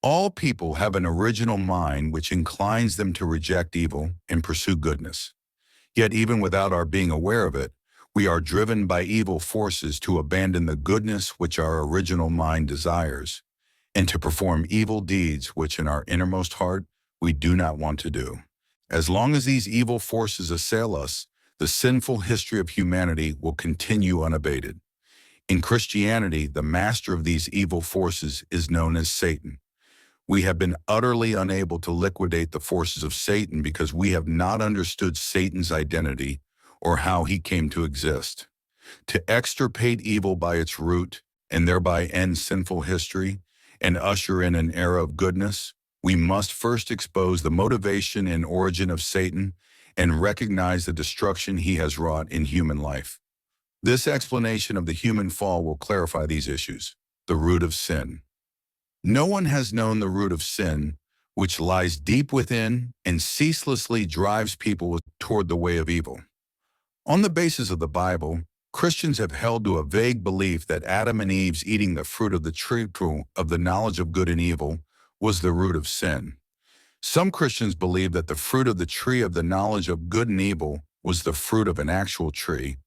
All people have an original mind which inclines them to reject evil and pursue goodness. Yet even without our being aware of it, we are driven by evil forces to abandon the goodness which our original mind desires, and to perform evil deeds which in our innermost heart we do not want to do. As long as these evil forces assail us, the sinful history of humanity will continue unabated. In Christianity, the master of these evil forces is known as Satan. We have been utterly unable to liquidate the forces of Satan because we have not understood Satan's identity or how he came to exist. To extirpate evil by its root and thereby end sinful history and usher in an era of goodness, we must first expose the motivation and origin of Satan and recognize the destruction he has wrought in human life. This explanation of the human fall will clarify these issues. The root of sin. No one has known the root of sin, which lies deep within and ceaselessly drives people toward the way of evil. On the basis of the Bible, Christians have held to a vague belief that Adam and Eve's eating the fruit of the tree of the knowledge of good and evil was the root of sin. Some Christians believe that the fruit of the tree of the knowledge of good and evil was the fruit of an actual tree,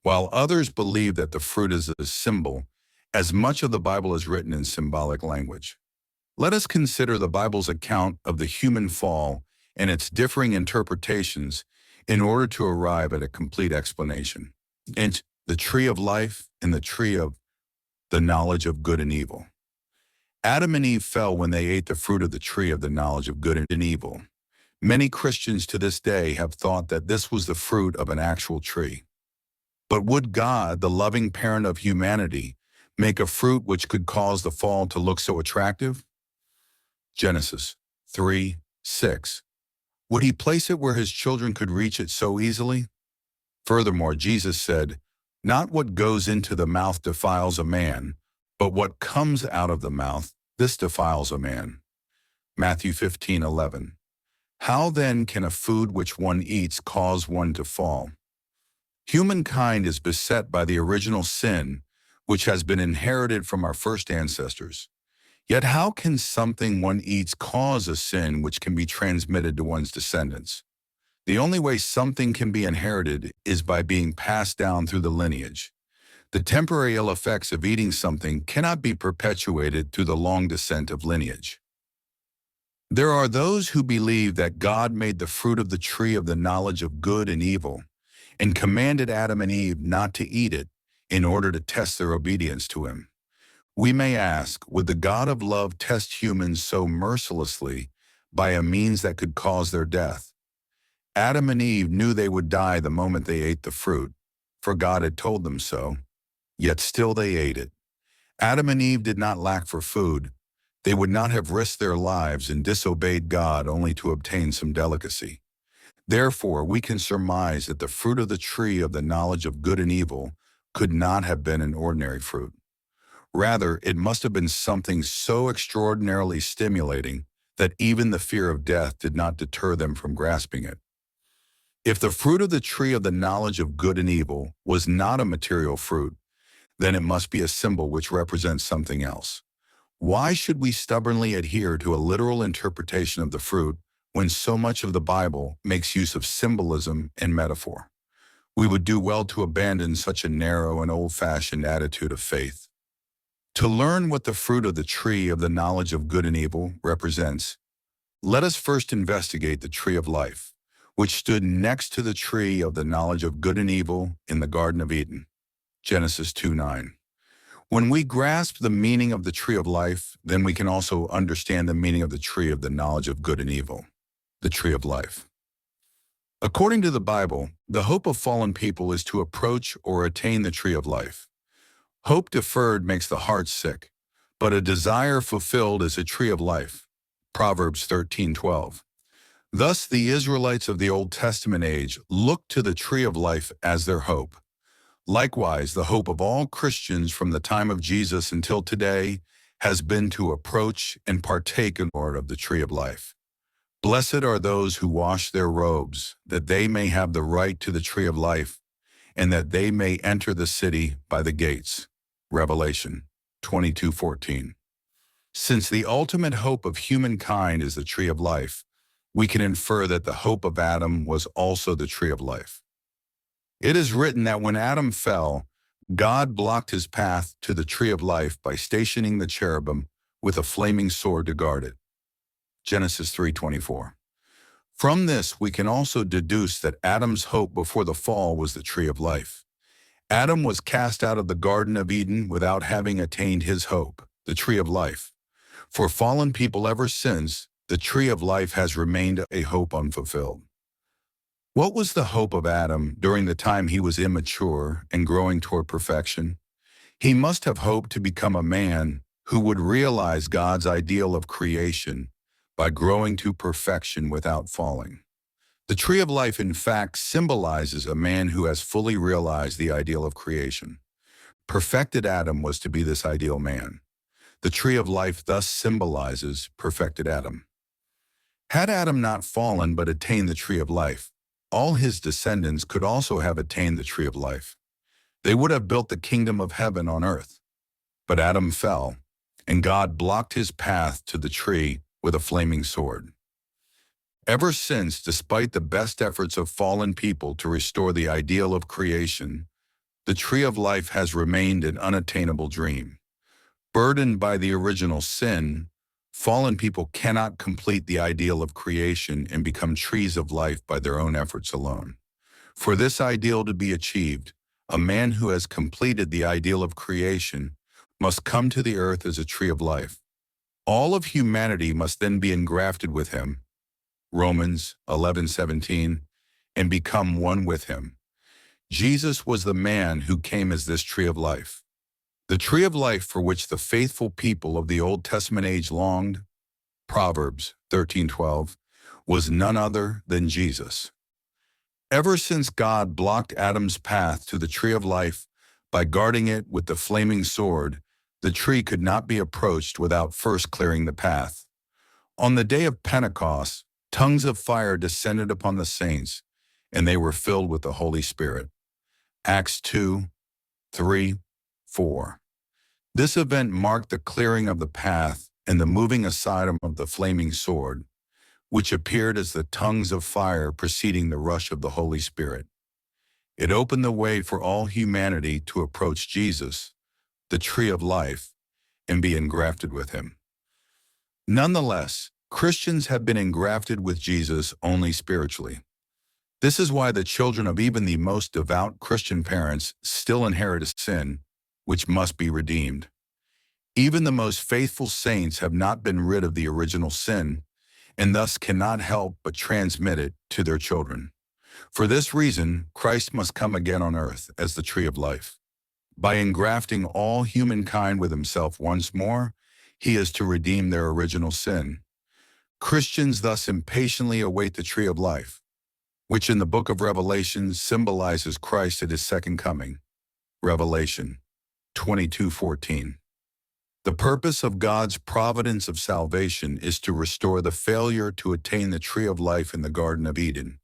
while others believe that the fruit is a symbol, as much of the Bible is written in symbolic language. Let us consider the Bible's account of the human fall and its differing interpretations in order to arrive at a complete explanation. And the tree of life and the tree of the knowledge of good and evil. Adam and Eve fell when they ate the fruit of the tree of the knowledge of good and evil. Many Christians to this day have thought that this was the fruit of an actual tree. But would God, the loving parent of humanity, make a fruit which could cause the fall to look so attractive? Genesis 3:6. Would he place it where his children could reach it so easily? Furthermore, Jesus said, "Not what goes into the mouth defiles a man, but what comes out of the mouth, this defiles a man." Matthew 15:11. How then can a food which one eats cause one to fall? Humankind is beset by the original sin, which has been inherited from our first ancestors. Yet how can something one eats cause a sin which can be transmitted to one's descendants? The only way something can be inherited is by being passed down through the lineage. The temporary ill effects of eating something cannot be perpetuated through the long descent of lineage. There are those who believe that God made the fruit of the tree of the knowledge of good and evil and commanded Adam and Eve not to eat it in order to test their obedience to him. We may ask, would the God of love test humans so mercilessly by a means that could cause their death? Adam and Eve knew they would die the moment they ate the fruit, for God had told them so, yet still they ate it. Adam and Eve did not lack for food. They would not have risked their lives and disobeyed God only to obtain some delicacy. Therefore, we can surmise that the fruit of the tree of the knowledge of good and evil could not have been an ordinary fruit. Rather, it must have been something so extraordinarily stimulating that even the fear of death did not deter them from grasping it. If the fruit of the tree of the knowledge of good and evil was not a material fruit, then it must be a symbol which represents something else. Why should we stubbornly adhere to a literal interpretation of the fruit when so much of the Bible makes use of symbolism and metaphor? We would do well to abandon such a narrow and old-fashioned attitude of faith. To learn what the fruit of the tree of the knowledge of good and evil represents, let us first investigate the tree of life, which stood next to the tree of the knowledge of good and evil in the Garden of Eden. Genesis 2:9. When we grasp the meaning of the tree of life, then we can also understand the meaning of the tree of the knowledge of good and evil, the tree of life. According to the Bible, the hope of fallen people is to approach or attain the tree of life. Hope deferred makes the heart sick, but a desire fulfilled is a tree of life. Proverbs 13:12. Thus, the Israelites of the Old Testament age looked to the tree of life as their hope. Likewise, the hope of all Christians from the time of Jesus until today has been to approach and partake in the Lord of the tree of life. Blessed are those who wash their robes, that they may have the right to the tree of life, and that they may enter the city by the gates. Revelation 22:14. Since the ultimate hope of humankind is the tree of life, we can infer that the hope of Adam was also the tree of life. It is written that when Adam fell, God blocked his path to the tree of life by stationing the cherubim with a flaming sword to guard it. Genesis 3:24. From this, we can also deduce that Adam's hope before the fall was the tree of life. Adam was cast out of the Garden of Eden without having attained his hope, the tree of life. For fallen people ever since, the tree of life has remained a hope unfulfilled. What was the hope of Adam during the time he was immature and growing toward perfection? He must have hoped to become a man who would realize God's ideal of creation by growing to perfection without falling. The tree of life, in fact, symbolizes a man who has fully realized the ideal of creation. Perfected Adam was to be this ideal man. The tree of life thus symbolizes perfected Adam. Had Adam not fallen but attained the tree of life, all his descendants could also have attained the tree of life. They would have built the kingdom of heaven on earth. But Adam fell, and God blocked his path to the tree with a flaming sword. Ever since, despite the best efforts of fallen people to restore the ideal of creation, the tree of life has remained an unattainable dream. Burdened by the original sin, fallen people cannot complete the ideal of creation and become trees of life by their own efforts alone. For this ideal to be achieved, a man who has completed the ideal of creation must come to the earth as a tree of life. All of humanity must then be engrafted with him, Romans 11:17, and become one with him. Jesus was the man who came as this tree of life. The tree of life for which the faithful people of the Old Testament age longed, Proverbs 13:12, was none other than Jesus. Ever since God blocked Adam's path to the tree of life by guarding it with the flaming sword, the tree could not be approached without first clearing the path. On the day of Pentecost, tongues of fire descended upon the saints, and they were filled with the Holy Spirit. Acts 2:3, 4. This event marked the clearing of the path and the moving aside of the flaming sword, which appeared as the tongues of fire preceding the rush of the Holy Spirit. It opened the way for all humanity to approach Jesus, the tree of life, and be engrafted with him. Nonetheless, Christians have been engrafted with Jesus only spiritually. This is why the children of even the most devout Christian parents still inherit a sin, which must be redeemed. Even the most faithful saints have not been rid of the original sin, and thus cannot help but transmit it to their children. For this reason, Christ must come again on earth as the tree of life. By engrafting all humankind with himself once more, he is to redeem their original sin. Christians thus impatiently await the tree of life, which in the book of Revelation symbolizes Christ at his second coming. Revelation 22:14. The purpose of God's providence of salvation is to restore the failure to attain the tree of life in the Garden of Eden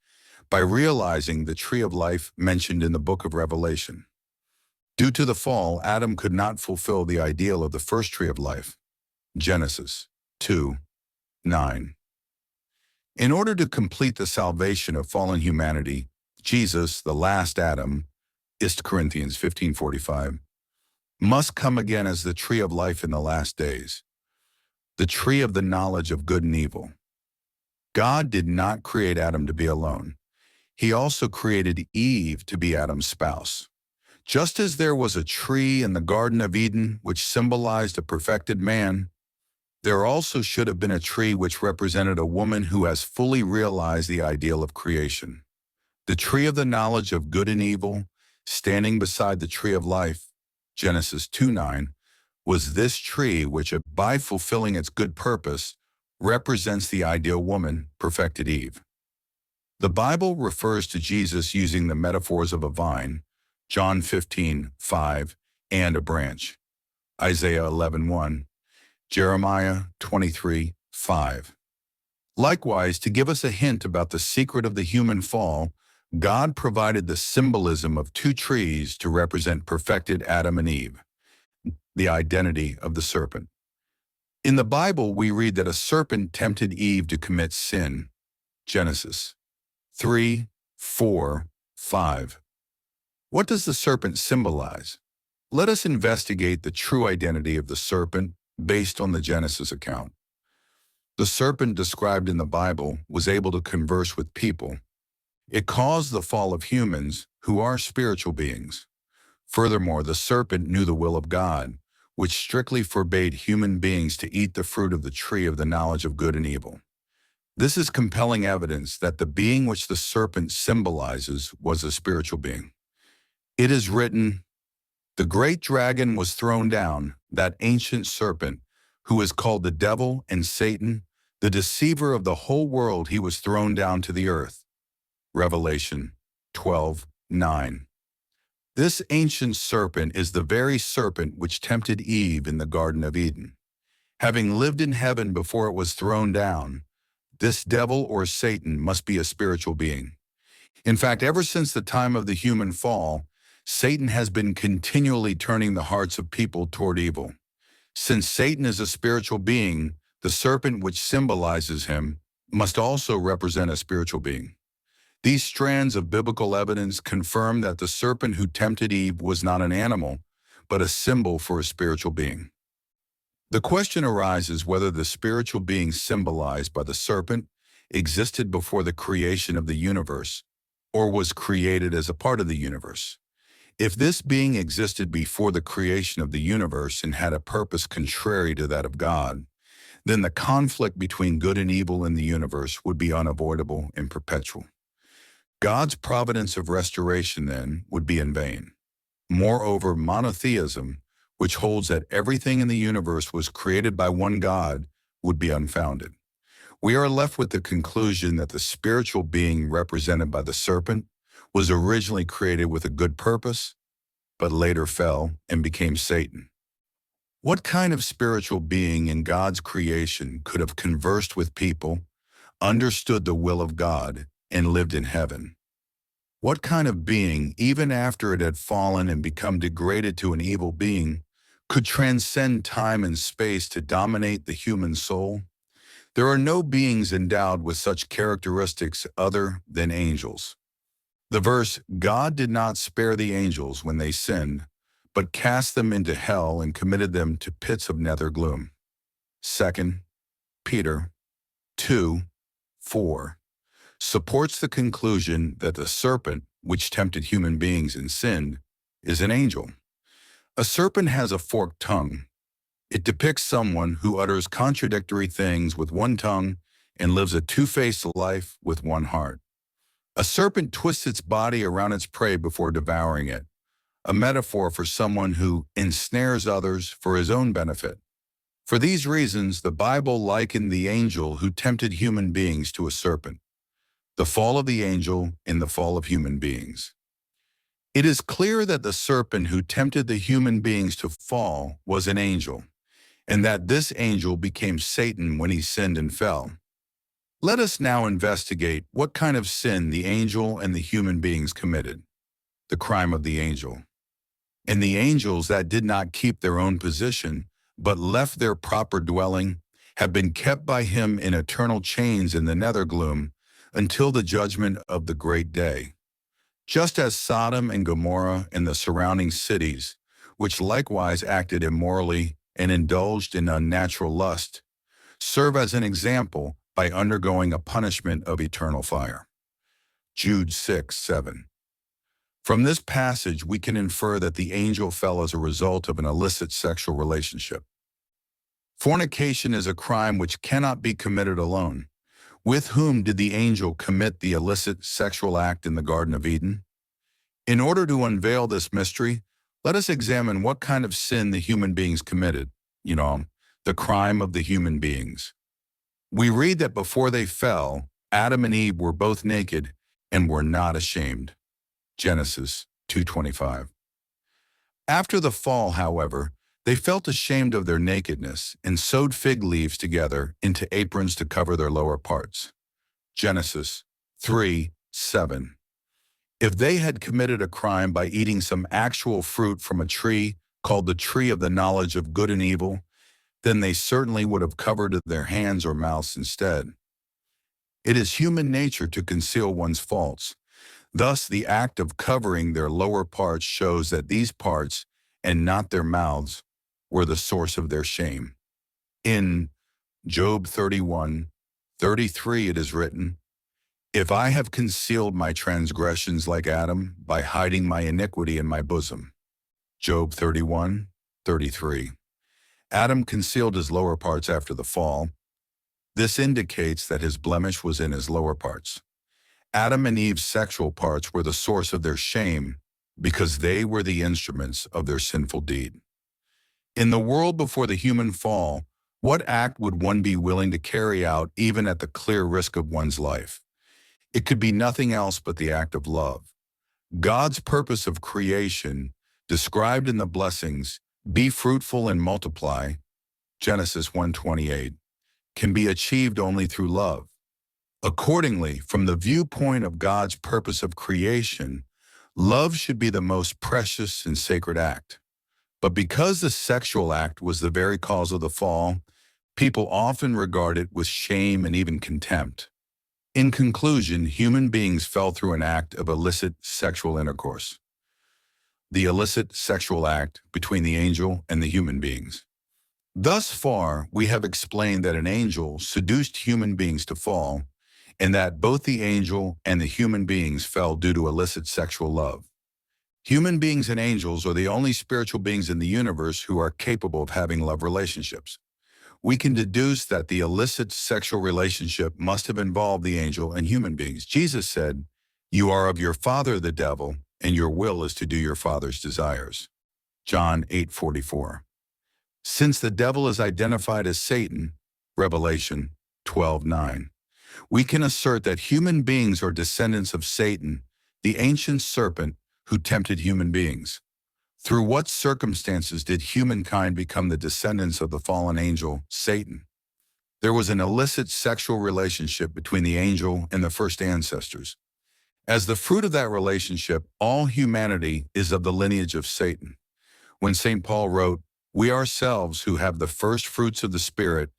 by realizing the tree of life mentioned in the book of Revelation. Due to the fall, Adam could not fulfill the ideal of the first tree of life. Genesis 2:9. In order to complete the salvation of fallen humanity, Jesus, the last Adam, 1 Corinthians 15:45, must come again as the tree of life in the last days, the tree of the knowledge of good and evil. God did not create Adam to be alone. He also created Eve to be Adam's spouse. Just as there was a tree in the Garden of Eden which symbolized a perfected man, there also should have been a tree which represented a woman who has fully realized the ideal of creation. The tree of the knowledge of good and evil, standing beside the tree of life, Genesis 2:9, was this tree which, by fulfilling its good purpose, represents the ideal woman, perfected Eve. The Bible refers to Jesus using the metaphors of a vine, John 15:5, and a branch, Isaiah 11:1, Jeremiah 23:5. Likewise, to give us a hint about the secret of the human fall, God provided the symbolism of two trees to represent perfected Adam and Eve, the identity of the serpent. In the Bible, we read that a serpent tempted Eve to commit sin. Genesis 3, 4, 5. What does the serpent symbolize? Let us investigate the true identity of the serpent based on the Genesis account. The serpent described in the Bible was able to converse with people. It caused the fall of humans, who are spiritual beings. Furthermore, the serpent knew the will of God, which strictly forbade human beings to eat the fruit of the tree of the knowledge of good and evil. This is compelling evidence that the being which the serpent symbolizes was a spiritual being. It is written, "The great dragon was thrown down, that ancient serpent, who is called the devil and Satan, the deceiver of the whole world. He was thrown down to the earth." Revelation 12:9. This ancient serpent is the very serpent which tempted Eve in the Garden of Eden. Having lived in heaven before it was thrown down, this devil or Satan must be a spiritual being. In fact, ever since the time of the human fall, Satan has been continually turning the hearts of people toward evil. Since Satan is a spiritual being, the serpent which symbolizes him must also represent a spiritual being. These strands of biblical evidence confirm that the serpent who tempted Eve was not an animal, but a symbol for a spiritual being. The question arises whether the spiritual being symbolized by the serpent existed before the creation of the universe, or was created as a part of the universe. If this being existed before the creation of the universe and had a purpose contrary to that of God, then the conflict between good and evil in the universe would be unavoidable and perpetual. God's providence of restoration, then, would be in vain. Moreover, monotheism, which holds that everything in the universe was created by one God, would be unfounded. We are left with the conclusion that the spiritual being represented by the serpent was originally created with a good purpose, but later fell and became Satan. What kind of spiritual being in God's creation could have conversed with people, understood the will of God, and lived in heaven? What kind of being, even after it had fallen and become degraded to an evil being, could transcend time and space to dominate the human soul? There are no beings endowed with such characteristics other than angels. The verse, "God did not spare the angels when they sinned, but cast them into hell and committed them to pits of nether gloom." 2 Peter 2:4 supports the conclusion that the serpent, which tempted human beings and sinned, is an angel. A serpent has a forked tongue. It depicts someone who utters contradictory things with one tongue and lives a two-faced life with one heart. A serpent twists its body around its prey before devouring it, a metaphor for someone who ensnares others for his own benefit. For these reasons, the Bible likened the angel who tempted human beings to a serpent, the fall of the angel and the fall of human beings. It is clear that the serpent who tempted the human beings to fall was an angel, and that this angel became Satan when he sinned and fell. Let us now investigate what kind of sin the angel and the human beings committed, the crime of the angel. And the angels that did not keep their own position, but left their proper dwelling, have been kept by him in eternal chains in the nether gloom until the judgment of the great day. Just as Sodom and Gomorrah and the surrounding cities, which likewise acted immorally and indulged in unnatural lust, serve as an example by undergoing a punishment of eternal fire. Jude 6:7. From this passage, we can infer that the angel fell as a result of an illicit sexual relationship. Fornication is a crime which cannot be committed alone. With whom did the angel commit the illicit sexual act in the Garden of Eden? In order to unveil this mystery, let us examine what kind of sin the human beings committed, the crime of the human beings. We read that before they fell, Adam and Eve were both naked and were not ashamed. Genesis 2:25. After the fall, however, they felt ashamed of their nakedness and sewed fig leaves together into aprons to cover their lower parts. Genesis 3:7. If they had committed a crime by eating some actual fruit from a tree called the tree of the knowledge of good and evil, then they certainly would have covered their hands or mouths instead. It is human nature to conceal one's faults. Thus, the act of covering their lower parts shows that these parts, and not their mouths, were the source of their shame. In Job 31:33, it is written, "If I have concealed my transgressions like Adam by hiding my iniquity in my bosom." Job 31:33. Adam concealed his lower parts after the fall. This indicates that his blemish was in his lower parts. Adam and Eve's sexual parts were the source of their shame because they were the instruments of their sinful deed. In the world before the human fall, what act would one be willing to carry out even at the clear risk of one's life? It could be nothing else but the act of love. God's purpose of creation, described in the blessings, "Be fruitful and multiply," Genesis 1:28, can be achieved only through love. Accordingly, from the viewpoint of God's purpose of creation, love should be the most precious and sacred act. But because the sexual act was the very cause of the fall, people often regard it with shame and even contempt. In conclusion, human beings fell through an act of illicit sexual intercourse. The illicit sexual act between the angel and the human beings. Thus far, we have explained that an angel seduced human beings to fall, and that both the angel and the human beings fell due to illicit sexual love. Human beings and angels are the only spiritual beings in the universe who are capable of having love relationships. We can deduce that the illicit sexual relationship must have involved the angel and human beings. Jesus said, "You are of your father the devil, and your will is to do your father's desires." John 8:44. Since the devil is identified as Satan, Revelation 12:9, we can assert that human beings are descendants of Satan, the ancient serpent who tempted human beings. Through what circumstances did humankind become the descendants of the fallen angel, Satan? There was an illicit sexual relationship between the angel and the first ancestors. As the fruit of that relationship, all humanity is of the lineage of Satan. When St. Paul wrote, "We ourselves who have the first fruits of the Spirit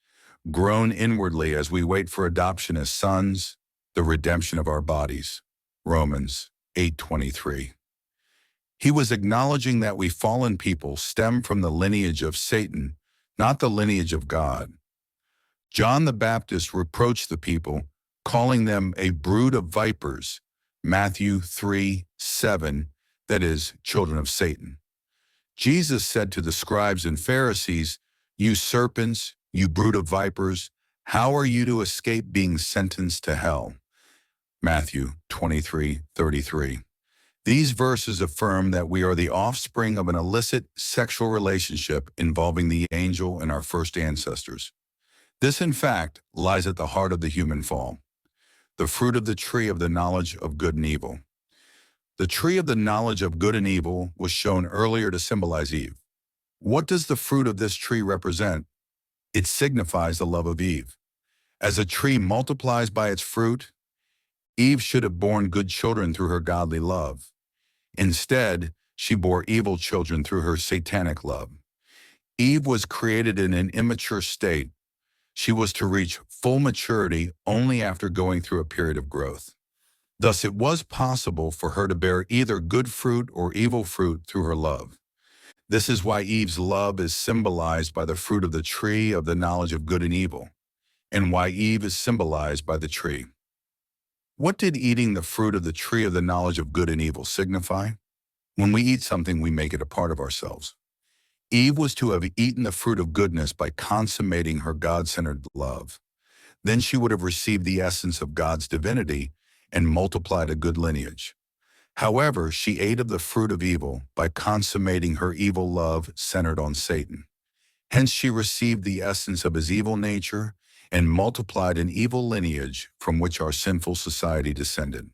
groan inwardly as we wait for adoption as sons, the redemption of our bodies." Romans 8:23. He was acknowledging that we fallen people stem from the lineage of Satan, not the lineage of God. John the Baptist reproached the people, calling them a brood of vipers, Matthew 3:7, that is, children of Satan. Jesus said to the scribes and Pharisees, "You serpents, you brood of vipers, how are you to escape being sentenced to hell?" Matthew 23:33. These verses affirm that we are the offspring of an illicit sexual relationship involving the angel and our first ancestors. This, in fact, lies at the heart of the human fall. The fruit of the tree of the knowledge of good and evil. The tree of the knowledge of good and evil was shown earlier to symbolize Eve. What does the fruit of this tree represent? It signifies the love of Eve. As a tree multiplies by its fruit, Eve should have borne good children through her godly love. Instead, she bore evil children through her satanic love. Eve was created in an immature state. She was to reach full maturity only after going through a period of growth. Thus, it was possible for her to bear either good fruit or evil fruit through her love. This is why Eve's love is symbolized by the fruit of the tree of the knowledge of good and evil, and why Eve is symbolized by the tree. What did eating the fruit of the tree of the knowledge of good and evil signify? When we eat something, we make it a part of ourselves. Eve was to have eaten the fruit of goodness by consummating her God-centered love. Then she would have received the essence of God's divinity and multiplied a good lineage. However, she ate of the fruit of evil by consummating her evil love centered on Satan. Hence she received the essence of his evil nature and multiplied an evil lineage from which our sinful society descended.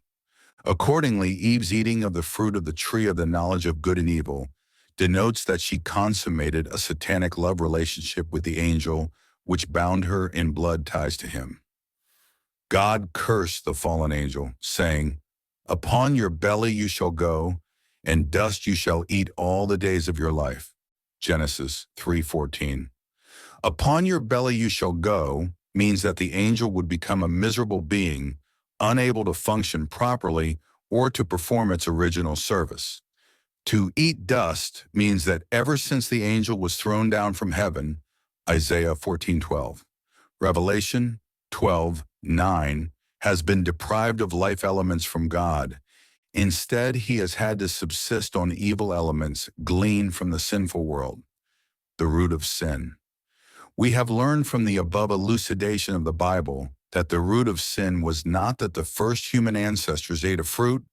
Accordingly, Eve's eating of the fruit of the tree of the knowledge of good and evil denotes that she consummated a satanic love relationship with the angel, which bound her in blood ties to him. God cursed the fallen angel, saying, "Upon your belly you shall go, and dust you shall eat all the days of your life." Genesis 3:14. Upon your belly you shall go means that the angel would become a miserable being, unable to function properly or to perform its original service. To eat dust means that ever since the angel was thrown down from heaven, Isaiah 14:12, Revelation 12:9, has been deprived of life elements from God. Instead, he has had to subsist on evil elements gleaned from the sinful world, the root of sin. We have learned from the above elucidation of the Bible that the root of sin was not that the first human ancestors ate a fruit,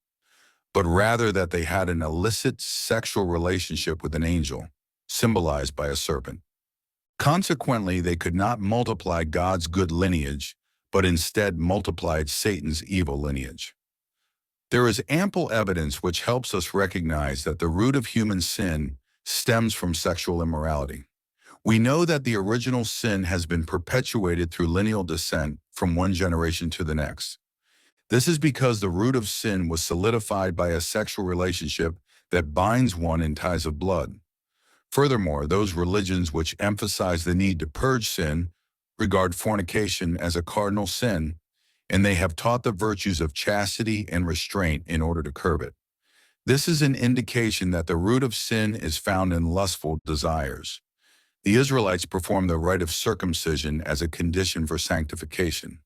but rather that they had an illicit sexual relationship with an angel, symbolized by a serpent. Consequently, they could not multiply God's good lineage, but instead multiplied Satan's evil lineage. There is ample evidence which helps us recognize that the root of human sin stems from sexual immorality. We know that the original sin has been perpetuated through lineal descent from one generation to the next. This is because the root of sin was solidified by a sexual relationship that binds one in ties of blood. Furthermore, those religions which emphasize the need to purge sin regard fornication as a cardinal sin, and they have taught the virtues of chastity and restraint in order to curb it. This is an indication that the root of sin is found in lustful desires. The Israelites performed the rite of circumcision as a condition for sanctification.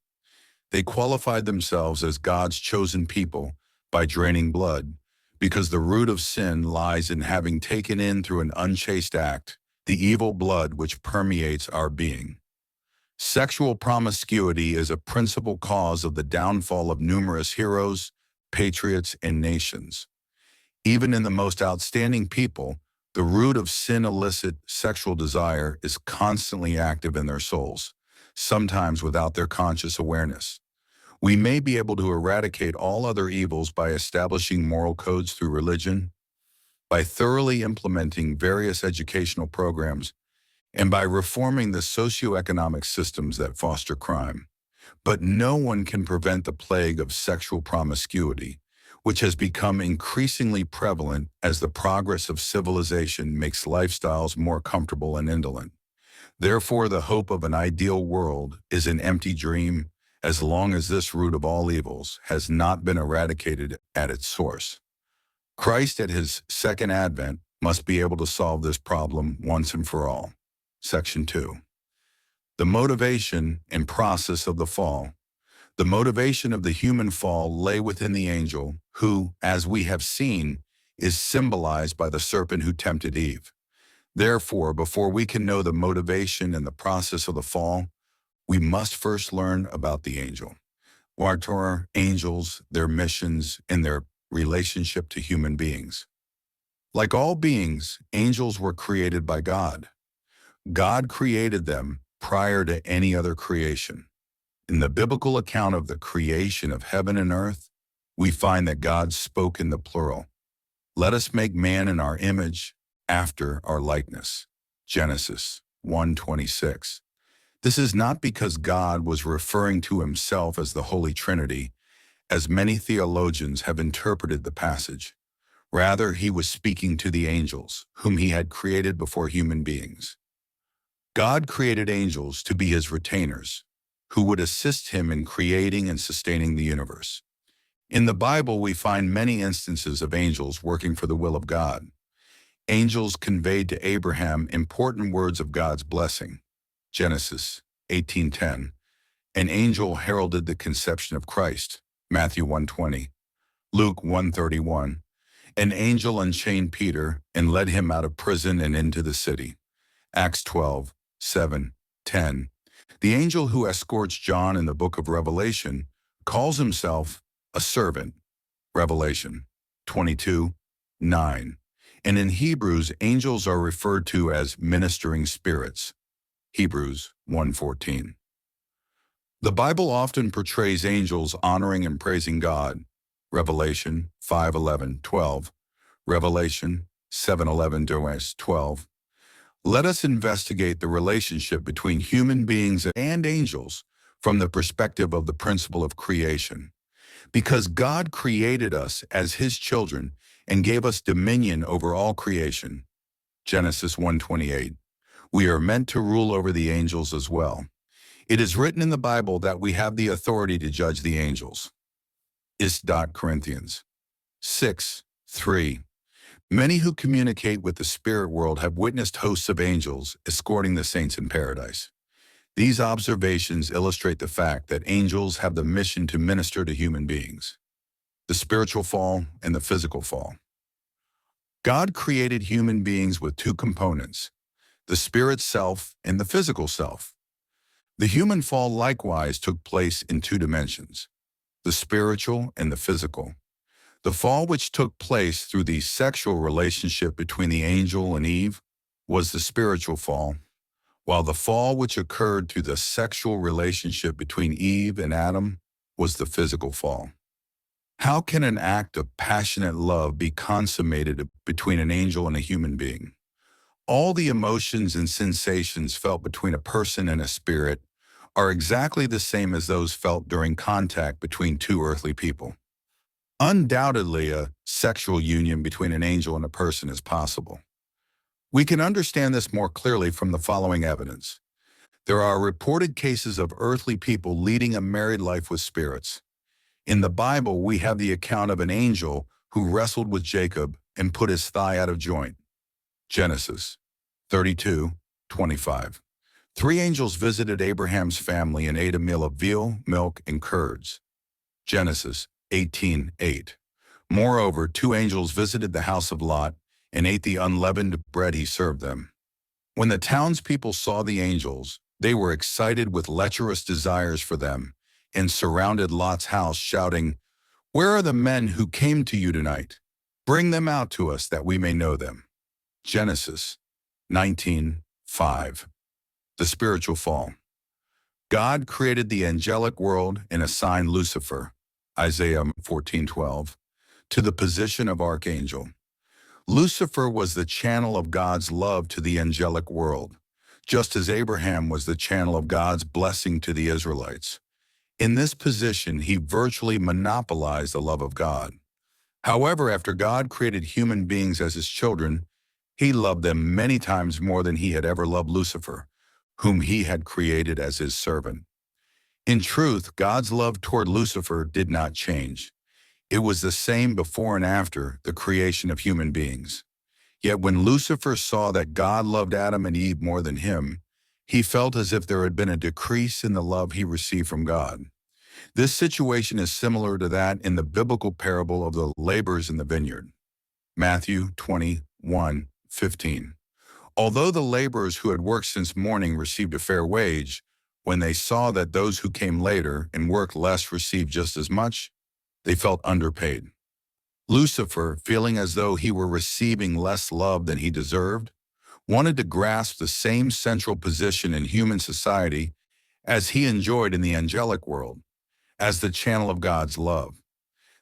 They qualified themselves as God's chosen people by draining blood, because the root of sin lies in having taken in through an unchaste act the evil blood which permeates our being. Sexual promiscuity is a principal cause of the downfall of numerous heroes, patriots, and nations. Even in the most outstanding people, the root of sin, illicit sexual desire, is constantly active in their souls, sometimes without their conscious awareness. We may be able to eradicate all other evils by establishing moral codes through religion, by thoroughly implementing various educational programs, and by reforming the socioeconomic systems that foster crime. But no one can prevent the plague of sexual promiscuity, which has become increasingly prevalent as the progress of civilization makes lifestyles more comfortable and indolent. Therefore, the hope of an ideal world is an empty dream as long as this root of all evils has not been eradicated at its source. Christ at his second advent must be able to solve this problem once and for all. Section 2. The motivation and process of the fall. The motivation of the human fall lay within the angel, who, as we have seen, is symbolized by the serpent who tempted Eve. Therefore, before we can know the motivation and the process of the fall, we must first learn about the angel. What are angels, their missions, and their relationship to human beings? Like all beings, angels were created by God. God created them prior to any other creation. In the biblical account of the creation of heaven and earth, we find that God spoke in the plural. Let us make man in our image, after our likeness. Genesis 1:26. This is not because God was referring to himself as the Holy Trinity, as many theologians have interpreted the passage. Rather, he was speaking to the angels, whom he had created before human beings. God created angels to be his retainers, who would assist him in creating and sustaining the universe. In the Bible, we find many instances of angels working for the will of God. Angels conveyed to Abraham important words of God's blessing. Genesis 18:10. An angel heralded the conception of Christ. Matthew 1:20. Luke 1:31. An angel unchained Peter and led him out of prison and into the city. Acts 12:7, 10. The angel who escorts John in the book of Revelation calls himself a servant. Revelation 22:9. And in Hebrews, angels are referred to as ministering spirits. Hebrews 1:14. The Bible often portrays angels honoring and praising God. Revelation 5:11, 12. Revelation 7:11-12. Let us investigate the relationship between human beings and angels from the perspective of the principle of creation. Because God created us as his children and gave us dominion over all creation. Genesis 1:28. We are meant to rule over the angels as well. It is written in the Bible that we have the authority to judge the angels. Is. Corinthians 6:3. Many who communicate with the spirit world have witnessed hosts of angels escorting the saints in paradise. These observations illustrate the fact that angels have the mission to minister to human beings. The spiritual fall and the physical fall. God created human beings with two components, the spirit self and the physical self. The human fall likewise took place in two dimensions, the spiritual and the physical. The fall which took place through the sexual relationship between the angel and Eve was the spiritual fall, while the fall which occurred through the sexual relationship between Eve and Adam was the physical fall. How can an act of passionate love be consummated between an angel and a human being? All the emotions and sensations felt between a person and a spirit are exactly the same as those felt during contact between two earthly people. Undoubtedly, a sexual union between an angel and a person is possible. We can understand this more clearly from the following evidence. There are reported cases of earthly people leading a married life with spirits. In the Bible, we have the account of an angel who wrestled with Jacob and put his thigh out of joint. Genesis 32:25. 3 angels visited Abraham's family and ate a meal of veal, milk, and curds. Genesis 18:8. Moreover, 2 angels visited the house of Lot and ate the unleavened bread he served them. When the townspeople saw the angels, they were excited with lecherous desires for them and surrounded Lot's house, shouting, "Where are the men who came to you tonight? Bring them out to us that we may know them." Genesis 19:5. The spiritual fall. God created the angelic world and assigned Lucifer, Isaiah 14:12, to the position of archangel. Lucifer was the channel of God's love to the angelic world, just as Abraham was the channel of God's blessing to the Israelites. In this position, he virtually monopolized the love of God. However, after God created human beings as his children, he loved them many times more than he had ever loved Lucifer, whom he had created as his servant. In truth, God's love toward Lucifer did not change. It was the same before and after the creation of human beings. Yet when Lucifer saw that God loved Adam and Eve more than him, he felt as if there had been a decrease in the love he received from God. This situation is similar to that in the biblical parable of the laborers in the vineyard. Matthew 21:15. Although the laborers who had worked since morning received a fair wage, when they saw that those who came later and worked less received just as much, they felt underpaid. Lucifer, feeling as though he were receiving less love than he deserved, wanted to grasp the same central position in human society as he enjoyed in the angelic world, as the channel of God's love.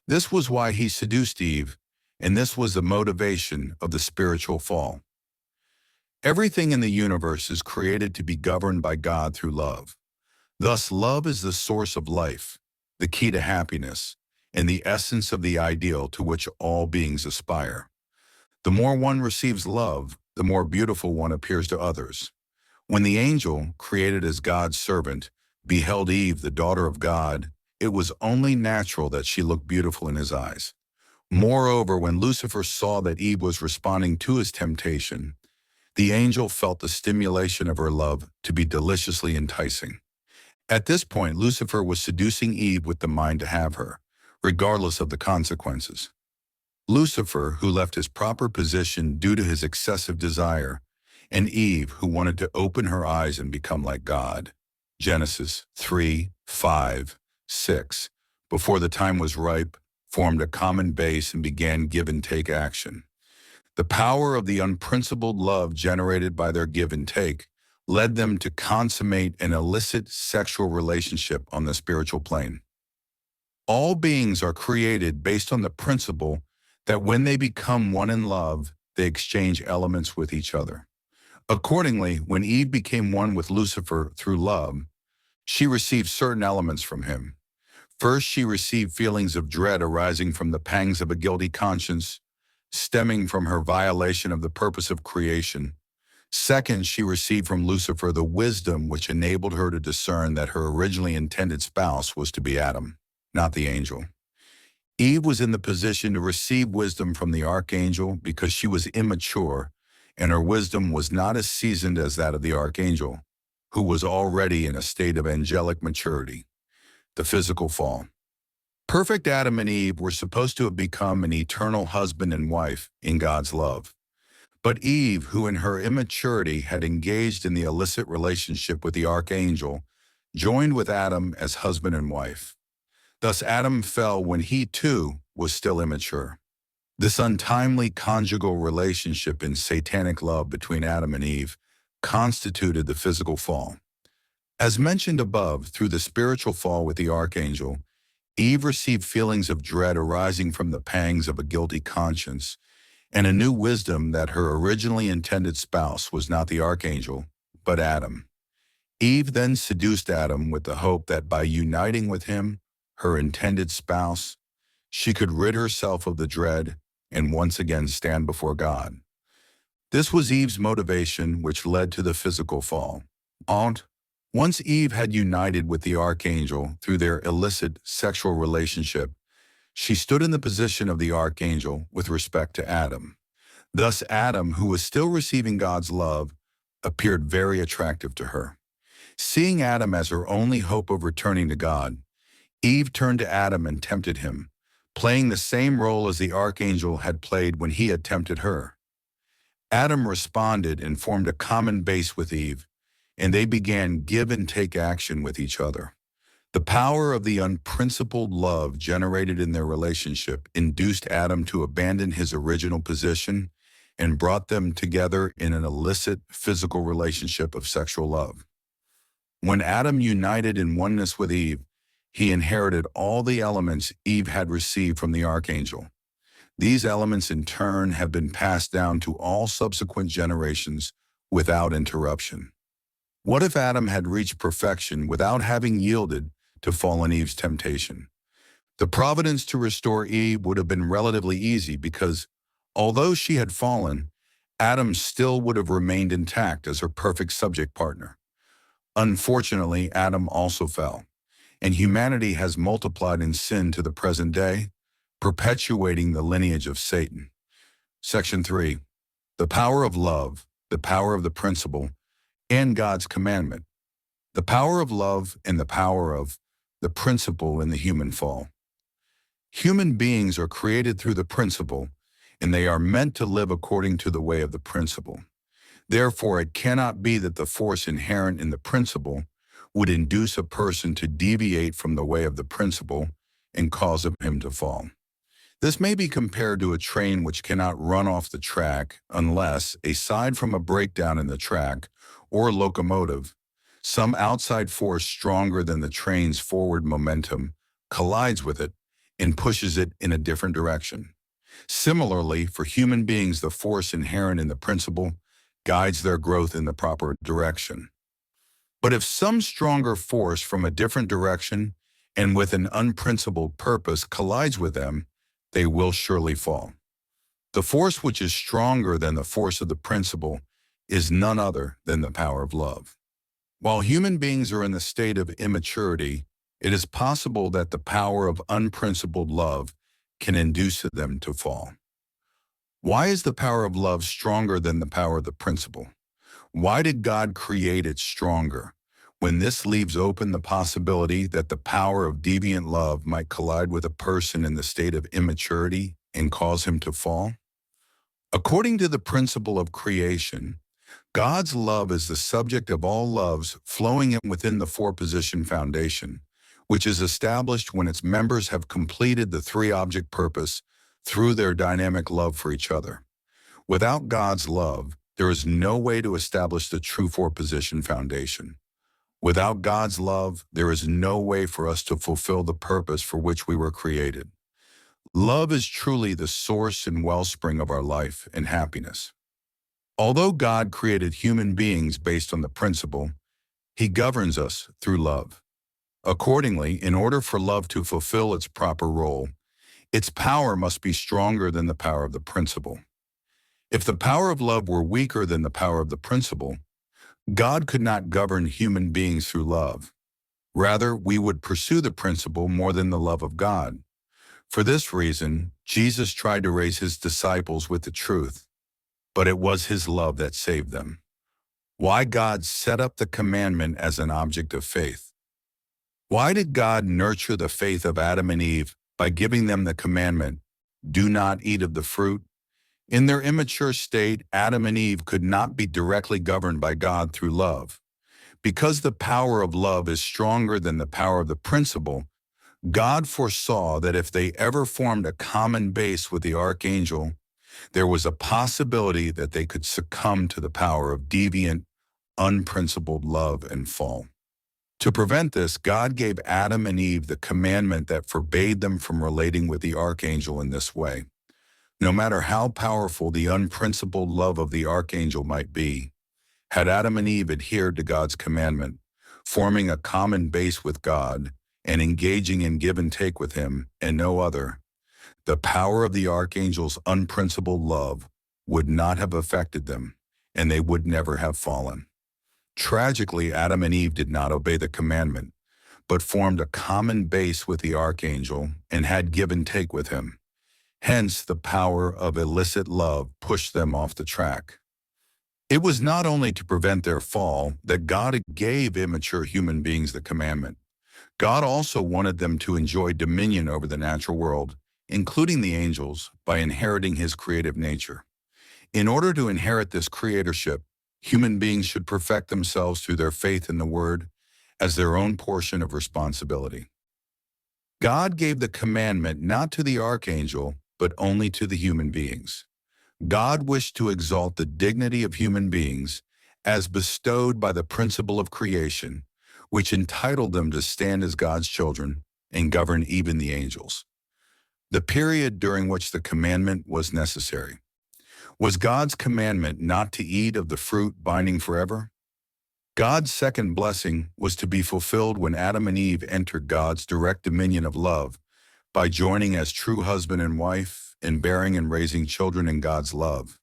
This was why he seduced Eve, and this was the motivation of the spiritual fall. Everything in the universe is created to be governed by God through love. Thus, love is the source of life, the key to happiness, and the essence of the ideal to which all beings aspire. The more one receives love, the more beautiful one appears to others. When the angel, created as God's servant, beheld Eve, the daughter of God, it was only natural that she looked beautiful in his eyes. Moreover, when Lucifer saw that Eve was responding to his temptation, the angel felt the stimulation of her love to be deliciously enticing. At this point, Lucifer was seducing Eve with the mind to have her, regardless of the consequences. Lucifer, who left his proper position due to his excessive desire, and Eve, who wanted to open her eyes and become like God. Genesis 3:5-6, before the time was ripe, formed a common base and began give-and-take action. The power of the unprincipled love generated by their give and take led them to consummate an illicit sexual relationship on the spiritual plane. All beings are created based on the principle that when they become one in love, they exchange elements with each other. Accordingly, when Eve became one with Lucifer through love, she received certain elements from him. First, she received feelings of dread arising from the pangs of a guilty conscience, stemming from her violation of the purpose of creation. Second, she received from Lucifer the wisdom which enabled her to discern that her originally intended spouse was to be Adam, not the angel. Eve was in the position to receive wisdom from the archangel because she was immature, and her wisdom was not as seasoned as that of the archangel, who was already in a state of angelic maturity. The physical fall. Perfect Adam and Eve were supposed to have become an eternal husband and wife in God's love. But Eve, who in her immaturity had engaged in the illicit relationship with the archangel, joined with Adam as husband and wife. Thus Adam fell when he too was still immature. This untimely conjugal relationship in satanic love between Adam and Eve constituted the physical fall. As mentioned above, through the spiritual fall with the archangel, Eve received feelings of dread arising from the pangs of a guilty conscience, and a new wisdom that her originally intended spouse was not the archangel, but Adam. Eve then seduced Adam with the hope that by uniting with him, her intended spouse, she could rid herself of the dread and once again stand before God. This was Eve's motivation, which led to the physical fall. Once Eve had united with the archangel through their illicit sexual relationship, she stood in the position of the archangel with respect to Adam. Thus Adam, who was still receiving God's love, appeared very attractive to her. Seeing Adam as her only hope of returning to God, Eve turned to Adam and tempted him, playing the same role as the archangel had played when he had tempted her. Adam responded and formed a common base with Eve, and they began give and take action with each other. The power of the unprincipled love generated in their relationship induced Adam to abandon his original position and brought them together in an illicit physical relationship of sexual love. When Adam united in oneness with Eve, he inherited all the elements Eve had received from the archangel. These elements in turn have been passed down to all subsequent generations without interruption. What if Adam had reached perfection without having yielded to fallen Eve's temptation? The providence to restore Eve would have been relatively easy because, although she had fallen, Adam still would have remained intact as her perfect subject partner. Unfortunately, Adam also fell, and humanity has multiplied in sin to the present day, perpetuating the lineage of Satan. Section 3. The power of love, the power of the principle, and God's commandment. The power of love and the power of the principle in the human fall. Human beings are created through the principle, and they are meant to live according to the way of the principle. Therefore, it cannot be that the force inherent in the principle would induce a person to deviate from the way of the principle and cause him to fall. This may be compared to a train which cannot run off the track unless, aside from a breakdown in the track or locomotive, some outside force stronger than the train's forward momentum collides with it and pushes it in a different direction. Similarly, for human beings, the force inherent in the principle guides their growth in the proper direction. But if some stronger force from a different direction and with an unprincipled purpose collides with them, they will surely fall. The force which is stronger than the force of the principle is none other than the power of love. While human beings are in the state of immaturity, it is possible that the power of unprincipled love can induce them to fall. Why is the power of love stronger than the power of the principle? Why did God create it stronger, when this leaves open the possibility that the power of deviant love might collide with a person in the state of immaturity and cause him to fall? According to the principle of creation, God's love is the subject of all loves flowing in within the four-position foundation, which is established when its members have completed the three-object purpose through their dynamic love for each other. Without God's love, there is no way to establish the true four-position foundation. Without God's love, there is no way for us to fulfill the purpose for which we were created. Love is truly the source and wellspring of our life and happiness. Although God created human beings based on the principle, He governs us through love. Accordingly, in order for love to fulfill its proper role, its power must be stronger than the power of the principle. If the power of love were weaker than the power of the principle, God could not govern human beings through love. Rather, we would pursue the principle more than the love of God. For this reason, Jesus tried to raise his disciples with the truth, but it was his love that saved them. Why God set up the commandment as an object of faith? Why did God nurture the faith of Adam and Eve by giving them the commandment, "Do not eat of the fruit"? In their immature state, Adam and Eve could not be directly governed by God through love. Because the power of love is stronger than the power of the principle, God foresaw that if they ever formed a common base with the archangel, there was a possibility that they could succumb to the power of deviant, unprincipled love and fall. To prevent this, God gave Adam and Eve the commandment that forbade them from relating with the archangel in this way. No matter how powerful the unprincipled love of the archangel might be, had Adam and Eve adhered to God's commandment, forming a common base with God and engaging in give and take with him and no other, the power of the archangel's unprincipled love would not have affected them, and they would never have fallen. Tragically, Adam and Eve did not obey the commandment, but formed a common base with the archangel and had give and take with him. Hence, the power of illicit love pushed them off the track. It was not only to prevent their fall that God gave immature human beings the commandment. God also wanted them to enjoy dominion over the natural world, including the angels, by inheriting his creative nature. In order to inherit this creatorship, human beings should perfect themselves through their faith in the Word as their own portion of responsibility. God gave the commandment not to the archangel, but only to the human beings. God wished to exalt the dignity of human beings as bestowed by the principle of creation, which entitled them to stand as God's children and govern even the angels. The period during which the commandment was necessary. Was God's commandment not to eat of the fruit binding forever? God's second blessing was to be fulfilled when Adam and Eve entered God's direct dominion of love by joining as true husband and wife and bearing and raising children in God's love.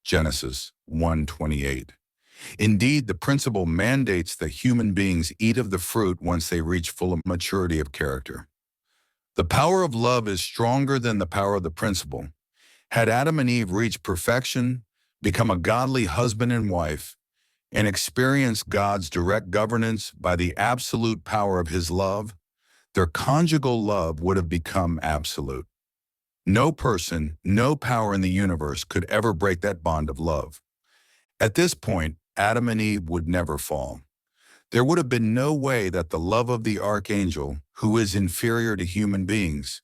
Genesis 1:28. Indeed, the principle mandates that human beings eat of the fruit once they reach full maturity of character. The power of love is stronger than the power of the principle. Had Adam and Eve reached perfection, become a godly husband and wife, and experienced God's direct governance by the absolute power of his love, their conjugal love would have become absolute. No person, no power in the universe could ever break that bond of love. At this point, Adam and Eve would never fall. There would have been no way that the love of the archangel, who is inferior to human beings,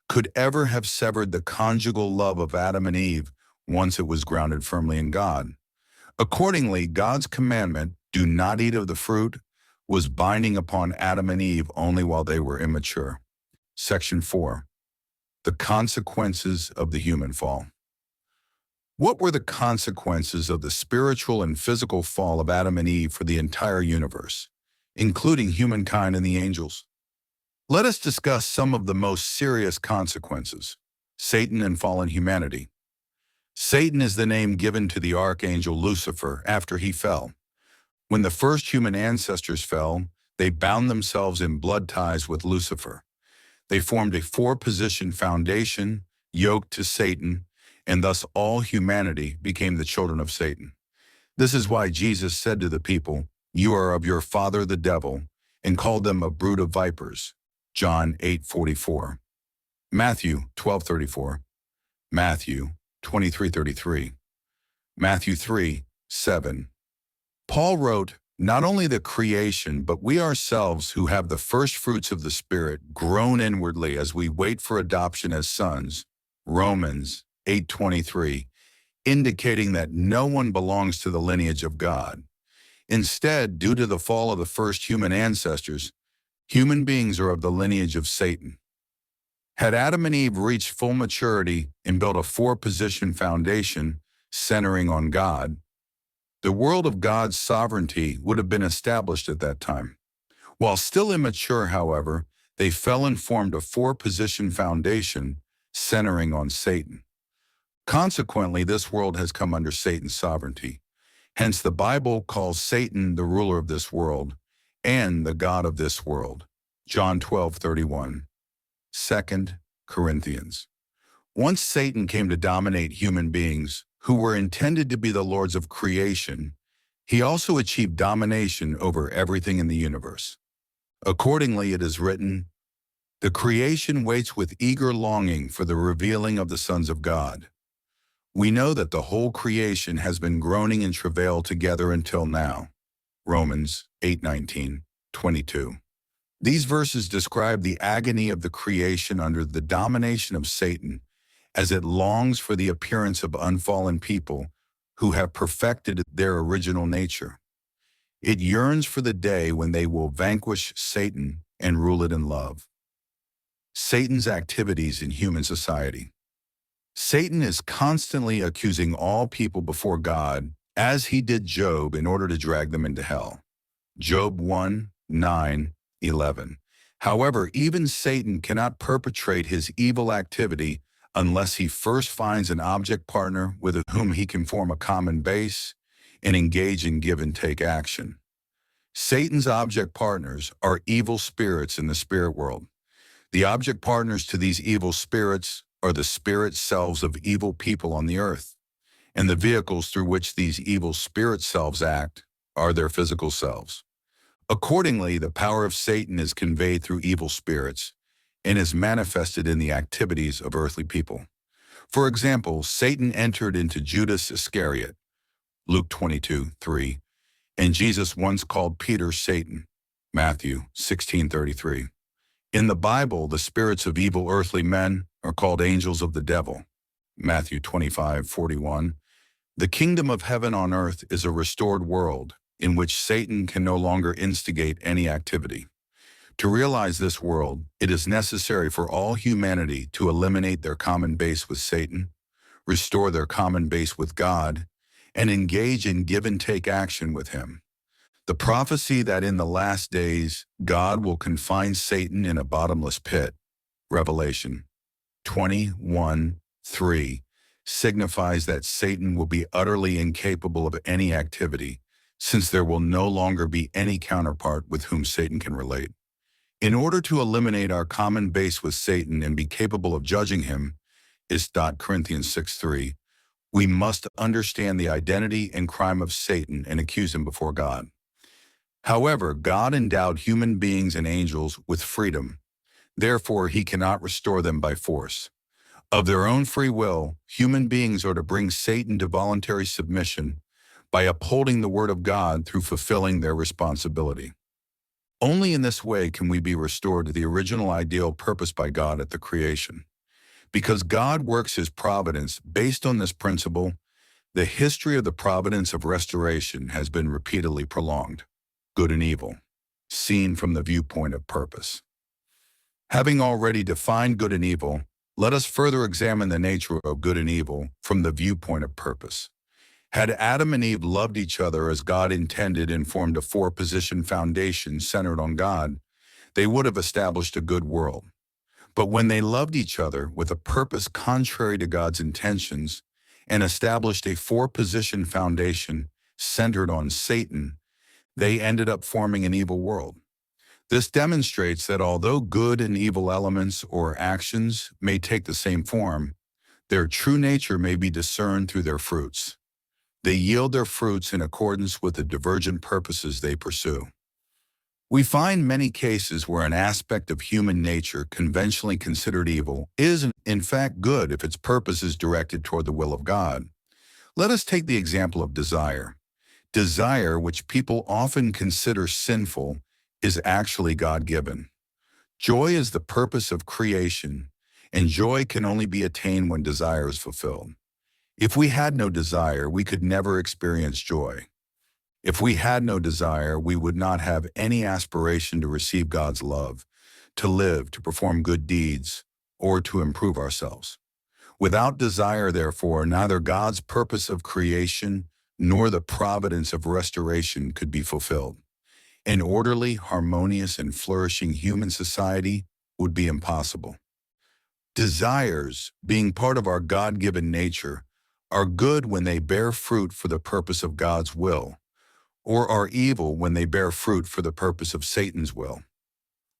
could ever have severed the conjugal love of Adam and Eve once it was grounded firmly in God. Accordingly, God's commandment, "Do not eat of the fruit," was binding upon Adam and Eve only while they were immature. Section 4. The consequences of the human fall. What were the consequences of the spiritual and physical fall of Adam and Eve for the entire universe, including humankind and the angels? Let us discuss some of the most serious consequences. Satan and fallen humanity. Satan is the name given to the archangel Lucifer after he fell. When the first human ancestors fell, they bound themselves in blood ties with Lucifer. They formed a four-position foundation yoked to Satan, and thus all humanity became the children of Satan. This is why Jesus said to the people, "You are of your father the devil," and called them a brood of vipers. John 8:44. Matthew 12:34. Matthew 23:33. Matthew 3:7. Paul wrote, "Not only the creation, but we ourselves who have the first fruits of the Spirit groan inwardly as we wait for adoption as sons." Romans 8:23, indicating that no one belongs to the lineage of God. Instead, due to the fall of the first human ancestors, human beings are of the lineage of Satan. Had Adam and Eve reached full maturity and built a four-position foundation centering on God, the world of God's sovereignty would have been established at that time. While still immature, however, they fell and formed a four-position foundation centering on Satan. Consequently, this world has come under Satan's sovereignty. Hence, the Bible calls Satan the ruler of this world and the god of this world. John 12:31. 2 Corinthians. Once Satan came to dominate human beings, who were intended to be the lords of creation, he also achieved domination over everything in the universe. Accordingly, it is written, "The creation waits with eager longing for the revealing of the sons of God." We know that the whole creation has been groaning in travail together until now. Romans 8:19, 22. These verses describe the agony of the creation under the domination of Satan as it longs for the appearance of unfallen people who have perfected their original nature. It yearns for the day when they will vanquish Satan and rule it in love. Satan's activities in human society. Satan is constantly accusing all people before God, as he did Job, in order to drag them into hell. Job 1:9-11. However, even Satan cannot perpetrate his evil activity unless he first finds an object partner with whom he can form a common base and engage in give-and-take action. Satan's object partners are evil spirits in the spirit world. The object partners to these evil spirits are the spirit selves of evil people on the earth, and the vehicles through which these evil spirit selves act are their physical selves. Accordingly, the power of Satan is conveyed through evil spirits and is manifested in the activities of earthly people. For example, Satan entered into Judas Iscariot, Luke 22:3, and Jesus once called Peter Satan, Matthew 16:33. In the Bible, the spirits of evil earthly men are called angels of the devil, Matthew 25:41. The kingdom of heaven on earth is a restored world in which Satan can no longer instigate any activity. To realize this world, it is necessary for all humanity to eliminate their common base with Satan, restore their common base with God, and engage in give-and-take action with him. The prophecy that in the last days God will confine Satan in a bottomless pit, Revelation 21:3, signifies that Satan will be utterly incapable of any activity, since there will no longer be any counterpart with whom Satan can relate. In order to eliminate our common base with Satan and be capable of judging him, is Corinthians 6:3, we must understand the identity and crime of Satan and accuse him before God. However, God endowed human beings and angels with freedom. Therefore, he cannot restore them by force. Of their own free will, human beings are to bring Satan to voluntary submission by upholding the word of God through fulfilling their responsibility. Only in this way can we be restored to the original ideal purpose by God at the creation. Because God works his providence based on this principle, the history of the providence of restoration has been repeatedly prolonged. Good and evil, seen from the viewpoint of purpose. Having already defined good and evil, let us further examine the nature of good and evil from the viewpoint of purpose. Had Adam and Eve loved each other as God intended and formed a four-position foundation centered on God, they would have established a good world. But when they loved each other with a purpose contrary to God's intentions and established a four-position foundation centered on Satan, they ended up forming an evil world. This demonstrates that although good and evil elements or actions may take the same form, their true nature may be discerned through their fruits. They yield their fruits in accordance with the divergent purposes they pursue. We find many cases where an aspect of human nature conventionally considered evil is, in fact, good if its purpose is directed toward the will of God. Let us take the example of desire. Desire, which people often consider sinful, is actually God-given. Joy is the purpose of creation, and joy can only be attained when desire is fulfilled. If we had no desire, we could never experience joy. If we had no desire, we would not have any aspiration to receive God's love, to live, to perform good deeds, or to improve ourselves. Without desire, therefore, neither God's purpose of creation nor the providence of restoration could be fulfilled. An orderly, harmonious, and flourishing human society would be impossible. Desires, being part of our God-given nature, are good when they bear fruit for the purpose of God's will, or are evil when they bear fruit for the purpose of Satan's will.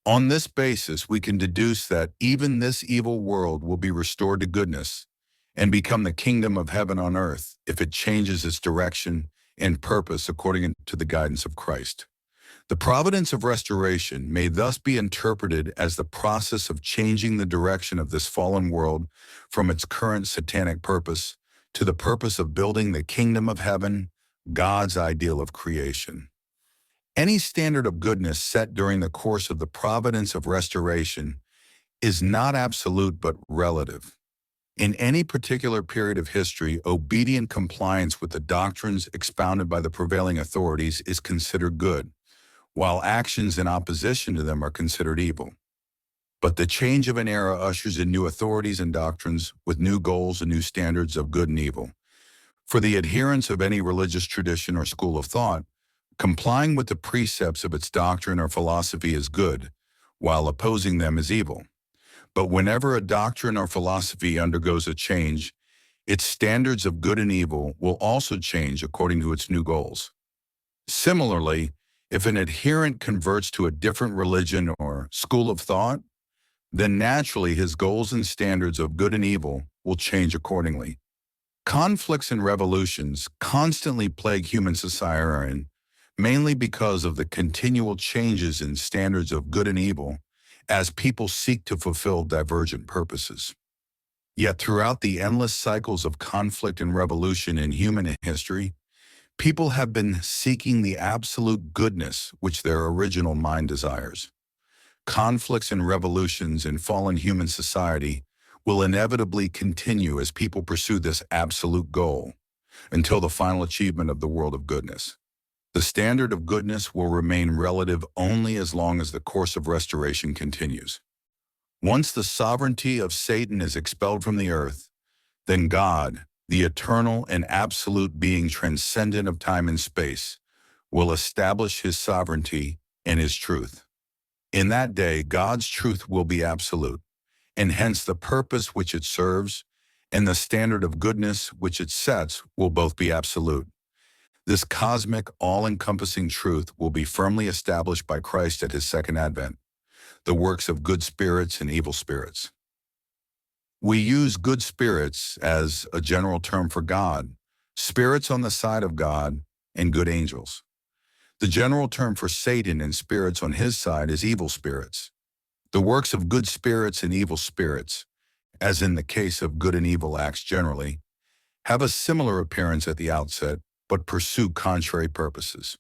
On this basis, we can deduce that even this evil world will be restored to goodness and become the kingdom of heaven on earth if it changes its direction and purpose according to the guidance of Christ. The providence of restoration may thus be interpreted as the process of changing the direction of this fallen world from its current satanic purpose to the purpose of building the kingdom of heaven, God's ideal of creation. Any standard of goodness set during the course of the providence of restoration is not absolute but relative. In any particular period of history, obedient compliance with the doctrines expounded by the prevailing authorities is considered good, while actions in opposition to them are considered evil. But the change of an era ushers in new authorities and doctrines with new goals and new standards of good and evil. For the adherents of any religious tradition or school of thought, complying with the precepts of its doctrine or philosophy is good, while opposing them is evil. But whenever a doctrine or philosophy undergoes a change, its standards of good and evil will also change according to its new goals. Similarly, if an adherent converts to a different religion or school of thought, then naturally his goals and standards of good and evil will change accordingly. Conflicts and revolutions constantly plague human society, mainly because of the continual changes in standards of good and evil as people seek to fulfill divergent purposes. Yet throughout the endless cycles of conflict and revolution in human history, people have been seeking the absolute goodness which their original mind desires. Conflicts and revolutions in fallen human society will inevitably continue as people pursue this absolute goal until the final achievement of the world of goodness. The standard of goodness will remain relative only as long as the course of restoration continues. Once the sovereignty of Satan is expelled from the earth, then God, the eternal and absolute being transcendent of time and space, will establish his sovereignty and his truth. In that day, God's truth will be absolute, and hence the purpose which it serves and the standard of goodness which it sets will both be absolute. This cosmic, all-encompassing truth will be firmly established by Christ at his second advent, the works of good spirits and evil spirits. We use good spirits as a general term for God, spirits on the side of God, and good angels. The general term for Satan and spirits on his side is evil spirits. The works of good spirits and evil spirits, as in the case of good and evil acts generally, have a similar appearance at the outset, but pursue contrary purposes.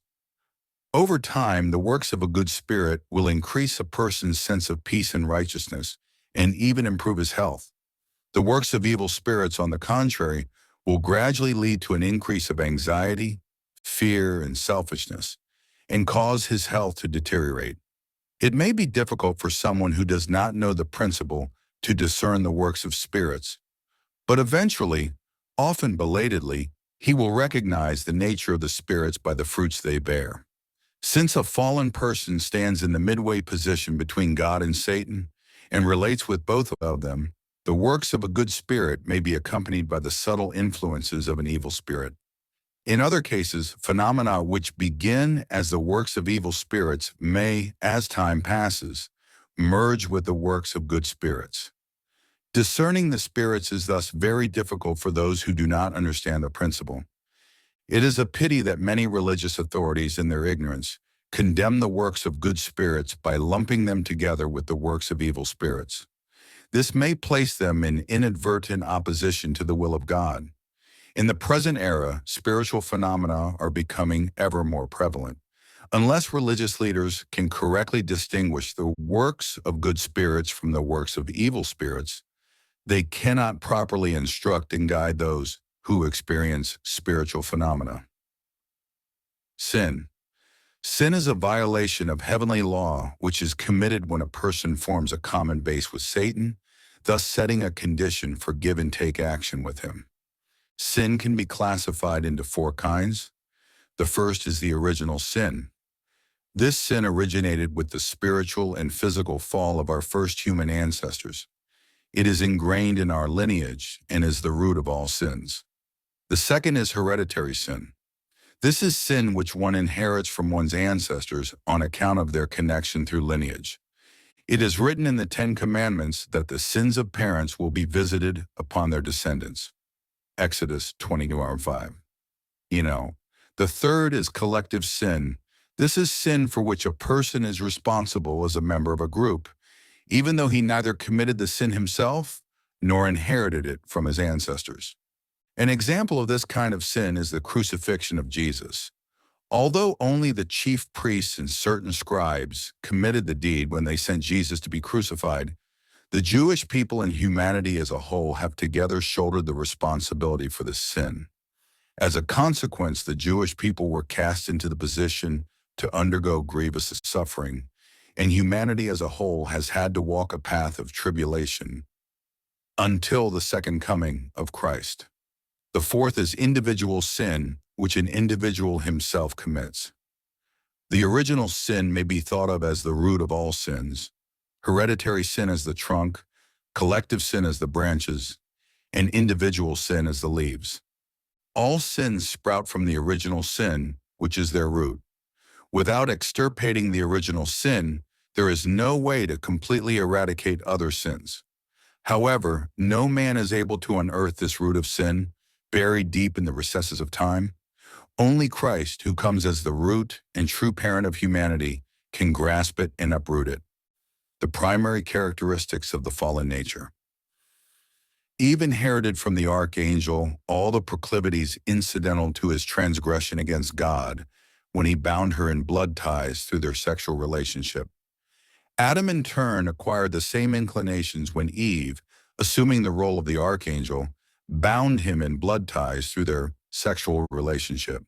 Over time, the works of a good spirit will increase a person's sense of peace and righteousness, and even improve his health. The works of evil spirits, on the contrary, will gradually lead to an increase of anxiety, fear, and selfishness, and cause his health to deteriorate. It may be difficult for someone who does not know the principle to discern the works of spirits, but eventually, often belatedly, he will recognize the nature of the spirits by the fruits they bear. Since a fallen person stands in the midway position between God and Satan and relates with both of them, the works of a good spirit may be accompanied by the subtle influences of an evil spirit. In other cases, phenomena which begin as the works of evil spirits may, as time passes, merge with the works of good spirits. Discerning the spirits is thus very difficult for those who do not understand the principle. It is a pity that many religious authorities, in their ignorance, condemn the works of good spirits by lumping them together with the works of evil spirits. This may place them in inadvertent opposition to the will of God. In the present era, spiritual phenomena are becoming ever more prevalent. Unless religious leaders can correctly distinguish the works of good spirits from the works of evil spirits, they cannot properly instruct and guide those who experience spiritual phenomena. Sin. Sin is a violation of heavenly law which is committed when a person forms a common base with Satan, thus setting a condition for give and take action with him. Sin can be classified into four kinds. The first is the original sin. This sin originated with the spiritual and physical fall of our first human ancestors. It is ingrained in our lineage and is the root of all sins. The second is hereditary sin. This is sin which one inherits from one's ancestors on account of their connection through lineage. It is written in the Ten Commandments that the sins of parents will be visited upon their descendants. Exodus 20:5. The third is collective sin. This is sin for which a person is responsible as a member of a group, even though he neither committed the sin himself nor inherited it from his ancestors. An example of this kind of sin is the crucifixion of Jesus. Although only the chief priests and certain scribes committed the deed when they sent Jesus to be crucified, the Jewish people and humanity as a whole have together shouldered the responsibility for this sin. As a consequence, the Jewish people were cast into the position to undergo grievous suffering, and humanity as a whole has had to walk a path of tribulation until the second coming of Christ. The fourth is individual sin, which an individual himself commits. The original sin may be thought of as the root of all sins, hereditary sin as the trunk, collective sin as the branches, and individual sin as the leaves. All sins sprout from the original sin, which is their root. Without extirpating the original sin, there is no way to completely eradicate other sins. However, no man is able to unearth this root of sin, buried deep in the recesses of time. Only Christ, who comes as the root and true parent of humanity, can grasp it and uproot it. The primary characteristics of the fallen nature. Eve inherited from the archangel all the proclivities incidental to his transgression against God when he bound her in blood ties through their sexual relationship. Adam in turn acquired the same inclinations when Eve, assuming the role of the archangel, bound him in blood ties through their sexual relationship.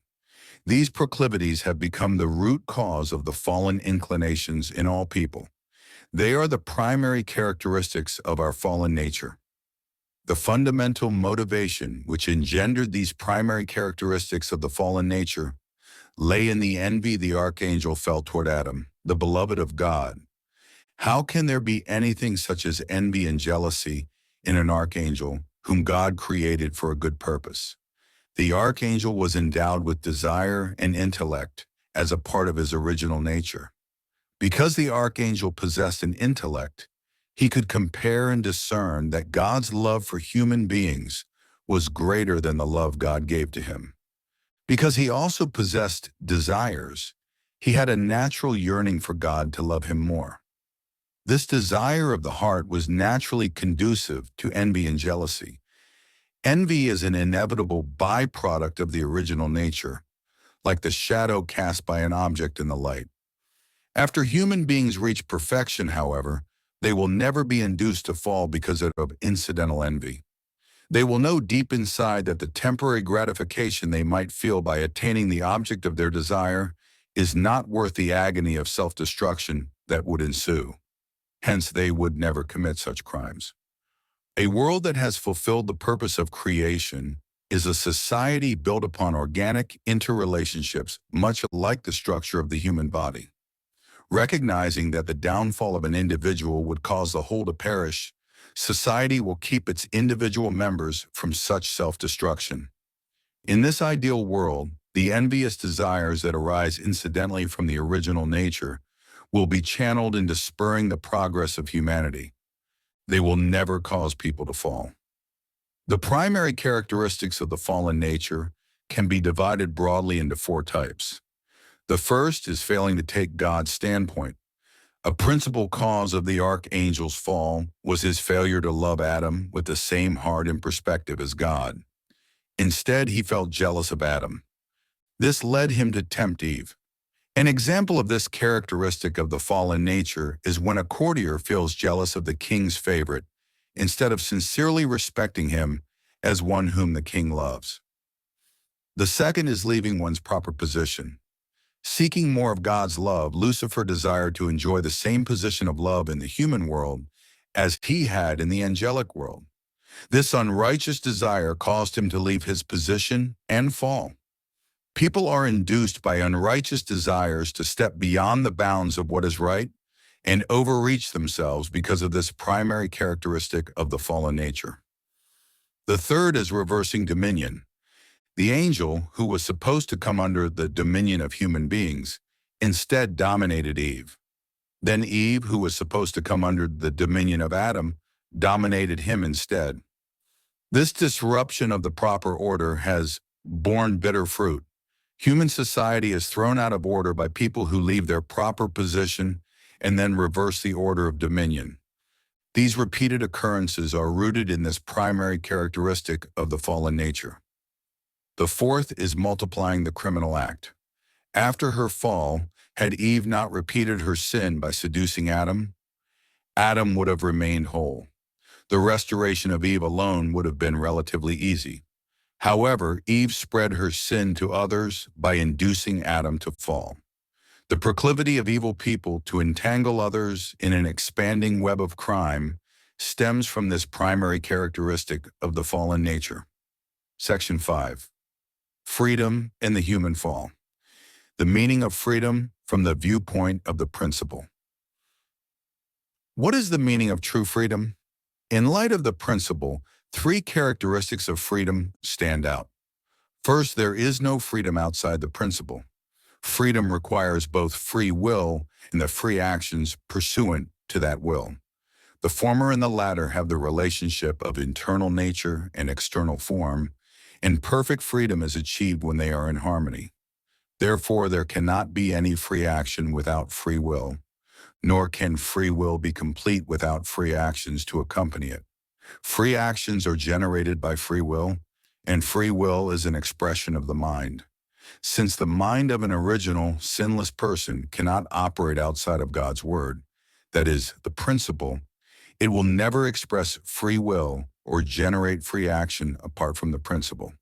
These proclivities have become the root cause of the fallen inclinations in all people. They are the primary characteristics of our fallen nature. The fundamental motivation which engendered these primary characteristics of the fallen nature lay in the envy the archangel felt toward Adam, the beloved of God. How can there be anything such as envy and jealousy in an archangel whom God created for a good purpose? The archangel was endowed with desire and intellect as a part of his original nature. Because the archangel possessed an intellect, he could compare and discern that God's love for human beings was greater than the love God gave to him. Because he also possessed desires, he had a natural yearning for God to love him more. This desire of the heart was naturally conducive to envy and jealousy. Envy is an inevitable byproduct of the original nature, like the shadow cast by an object in the light. After human beings reach perfection, however, they will never be induced to fall because of incidental envy. They will know deep inside that the temporary gratification they might feel by attaining the object of their desire is not worth the agony of self-destruction that would ensue. Hence, they would never commit such crimes. A world that has fulfilled the purpose of creation is a society built upon organic interrelationships, much like the structure of the human body. Recognizing that the downfall of an individual would cause the whole to perish, society will keep its individual members from such self-destruction. In this ideal world, the envious desires that arise incidentally from the original nature will be channeled into spurring the progress of humanity. They will never cause people to fall. The primary characteristics of the fallen nature can be divided broadly into four types. The first is failing to take God's standpoint. A principal cause of the archangel's fall was his failure to love Adam with the same heart and perspective as God. Instead, he felt jealous of Adam. This led him to tempt Eve. An example of this characteristic of the fallen nature is when a courtier feels jealous of the king's favorite instead of sincerely respecting him as one whom the king loves. The second is leaving one's proper position. Seeking more of God's love, Lucifer desired to enjoy the same position of love in the human world as he had in the angelic world. This unrighteous desire caused him to leave his position and fall. People are induced by unrighteous desires to step beyond the bounds of what is right and overreach themselves because of this primary characteristic of the fallen nature. The third is reversing dominion. The angel, who was supposed to come under the dominion of human beings, instead dominated Eve. Then Eve, who was supposed to come under the dominion of Adam, dominated him instead. This disruption of the proper order has borne bitter fruit. Human society is thrown out of order by people who leave their proper position and then reverse the order of dominion. These repeated occurrences are rooted in this primary characteristic of the fallen nature. The fourth is multiplying the criminal act. After her fall, had Eve not repeated her sin by seducing Adam, Adam would have remained whole. The restoration of Eve alone would have been relatively easy. However, Eve spread her sin to others by inducing Adam to fall. The proclivity of evil people to entangle others in an expanding web of crime stems from this primary characteristic of the fallen nature. Section 5. Freedom and the human fall. The meaning of freedom from the viewpoint of the principle. What is the meaning of true freedom? In light of the principle, three characteristics of freedom stand out. First, there is no freedom outside the principle. Freedom requires both free will and the free actions pursuant to that will. The former and the latter have the relationship of internal nature and external form, and perfect freedom is achieved when they are in harmony. Therefore, there cannot be any free action without free will, nor can free will be complete without free actions to accompany it. Free actions are generated by free will, and free will is an expression of the mind. Since the mind of an original, sinless person cannot operate outside of God's word, that is, the principle, it will never express free will or generate free action apart from the principle.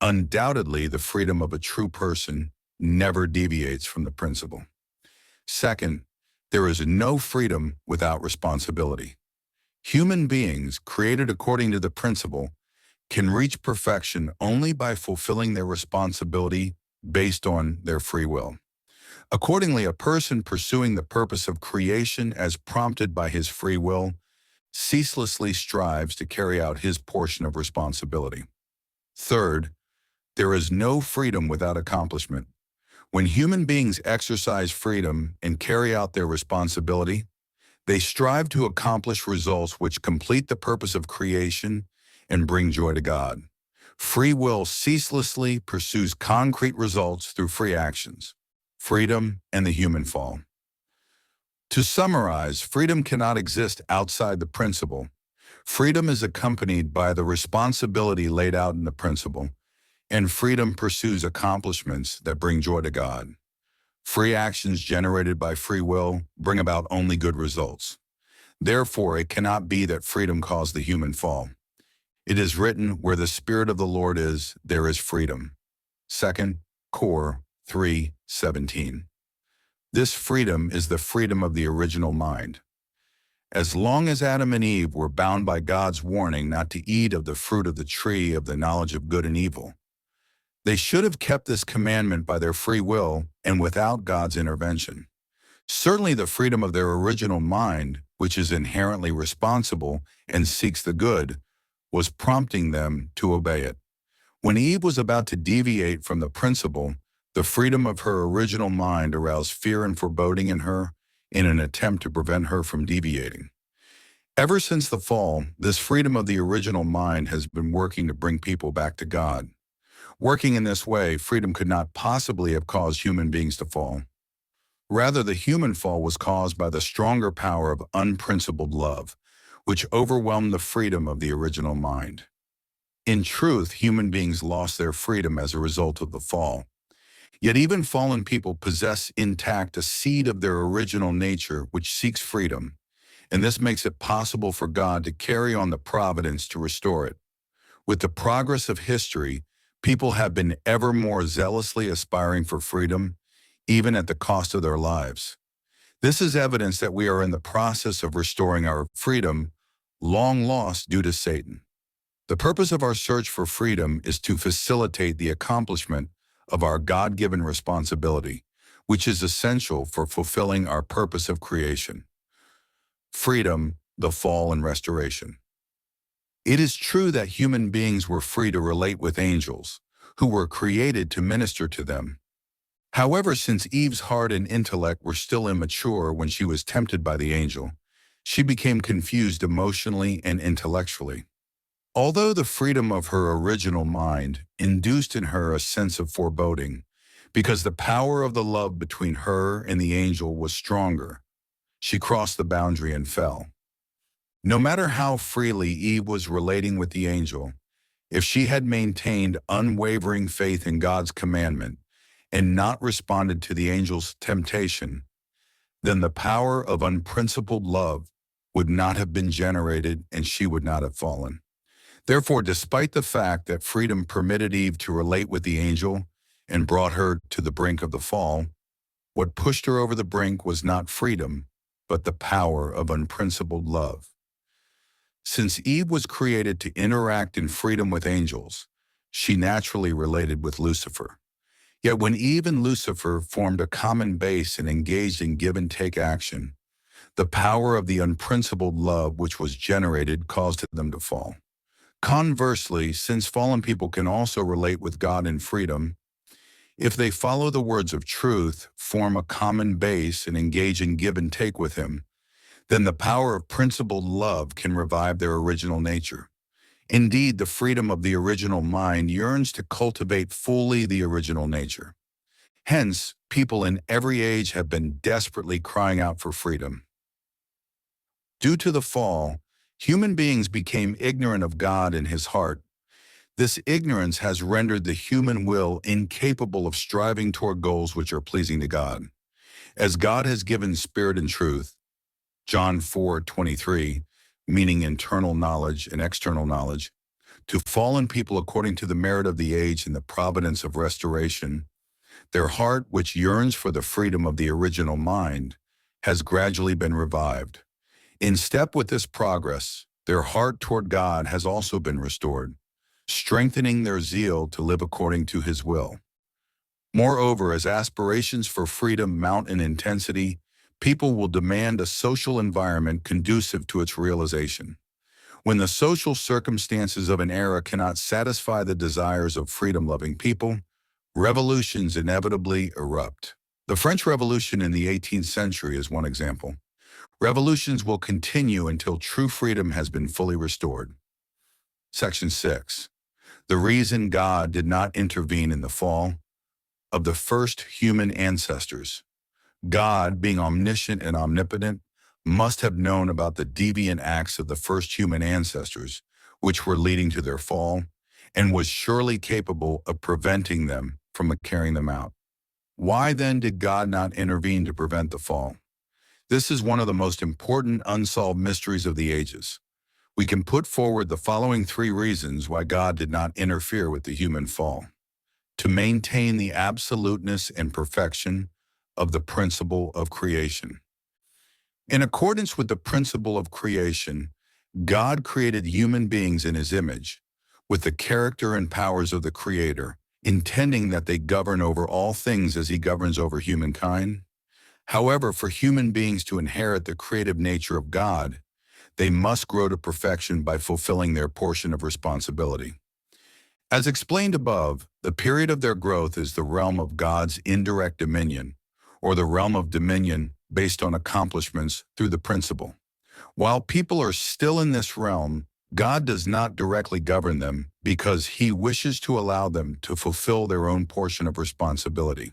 Undoubtedly, the freedom of a true person never deviates from the principle. Second, there is no freedom without responsibility. Human beings, created according to the principle, can reach perfection only by fulfilling their responsibility based on their free will. Accordingly, a person pursuing the purpose of creation as prompted by his free will ceaselessly strives to carry out his portion of responsibility. Third, there is no freedom without accomplishment. When human beings exercise freedom and carry out their responsibility, they strive to accomplish results which complete the purpose of creation and bring joy to God. Free will ceaselessly pursues concrete results through free actions, freedom, and the human fall. To summarize, freedom cannot exist outside the principle. Freedom is accompanied by the responsibility laid out in the principle, and freedom pursues accomplishments that bring joy to God. Free actions generated by free will bring about only good results. Therefore, it cannot be that freedom caused the human fall. It is written, where the Spirit of the Lord is, there is freedom. 2 Cor 3:17. This freedom is the freedom of the original mind. As long as Adam and Eve were bound by God's warning not to eat of the fruit of the tree of the knowledge of good and evil, they should have kept this commandment by their free will and without God's intervention. Certainly the freedom of their original mind, which is inherently responsible and seeks the good, was prompting them to obey it. When Eve was about to deviate from the principle, the freedom of her original mind aroused fear and foreboding in her in an attempt to prevent her from deviating. Ever since the fall, this freedom of the original mind has been working to bring people back to God. Working in this way, freedom could not possibly have caused human beings to fall. Rather, the human fall was caused by the stronger power of unprincipled love, which overwhelmed the freedom of the original mind. In truth, human beings lost their freedom as a result of the fall. Yet even fallen people possess intact a seed of their original nature which seeks freedom, and this makes it possible for God to carry on the providence to restore it. With the progress of history, people have been ever more zealously aspiring for freedom, even at the cost of their lives. This is evidence that we are in the process of restoring our freedom, long lost due to Satan. The purpose of our search for freedom is to facilitate the accomplishment of our God-given responsibility, which is essential for fulfilling our purpose of creation. Freedom, the fall, and restoration. It is true that human beings were free to relate with angels, who were created to minister to them. However, since Eve's heart and intellect were still immature when she was tempted by the angel, she became confused emotionally and intellectually. Although the freedom of her original mind induced in her a sense of foreboding, because the power of the love between her and the angel was stronger, she crossed the boundary and fell. No matter how freely Eve was relating with the angel, if she had maintained unwavering faith in God's commandment and not responded to the angel's temptation, then the power of unprincipled love would not have been generated and she would not have fallen. Therefore, despite the fact that freedom permitted Eve to relate with the angel and brought her to the brink of the fall, what pushed her over the brink was not freedom, but the power of unprincipled love. Since Eve was created to interact in freedom with angels, she naturally related with Lucifer. Yet when Eve and Lucifer formed a common base and engaged in give-and-take action, the power of the unprincipled love which was generated caused them to fall. Conversely, since fallen people can also relate with God in freedom, if they follow the words of truth, form a common base, and engage in give and take with Him, then the power of principled love can revive their original nature. Indeed, the freedom of the original mind yearns to cultivate fully the original nature. Hence, people in every age have been desperately crying out for freedom. Due to the fall, human beings became ignorant of God and His heart. This ignorance has rendered the human will incapable of striving toward goals which are pleasing to God. As God has given spirit and truth, John 4:23, meaning internal knowledge and external knowledge, to fallen people according to the merit of the age and the providence of restoration, their heart, which yearns for the freedom of the original mind, has gradually been revived. In step with this progress, their heart toward God has also been restored, strengthening their zeal to live according to His will. Moreover, as aspirations for freedom mount in intensity, people will demand a social environment conducive to its realization. When the social circumstances of an era cannot satisfy the desires of freedom-loving people, revolutions inevitably erupt. The French Revolution in the 18th century is one example. Revolutions will continue until true freedom has been fully restored. Section 6. The reason God did not intervene in the fall of the first human ancestors. God, being omniscient and omnipotent, must have known about the deviant acts of the first human ancestors, which were leading to their fall, and was surely capable of preventing them from carrying them out. Why then did God not intervene to prevent the fall? This is one of the most important unsolved mysteries of the ages. We can put forward the following 3 reasons why God did not interfere with the human fall. To maintain the absoluteness and perfection of the principle of creation. In accordance with the principle of creation, God created human beings in His image, with the character and powers of the Creator, intending that they govern over all things as He governs over humankind. However, for human beings to inherit the creative nature of God, they must grow to perfection by fulfilling their portion of responsibility. As explained above, the period of their growth is the realm of God's indirect dominion, or the realm of dominion based on accomplishments through the principle. While people are still in this realm, God does not directly govern them because He wishes to allow them to fulfill their own portion of responsibility.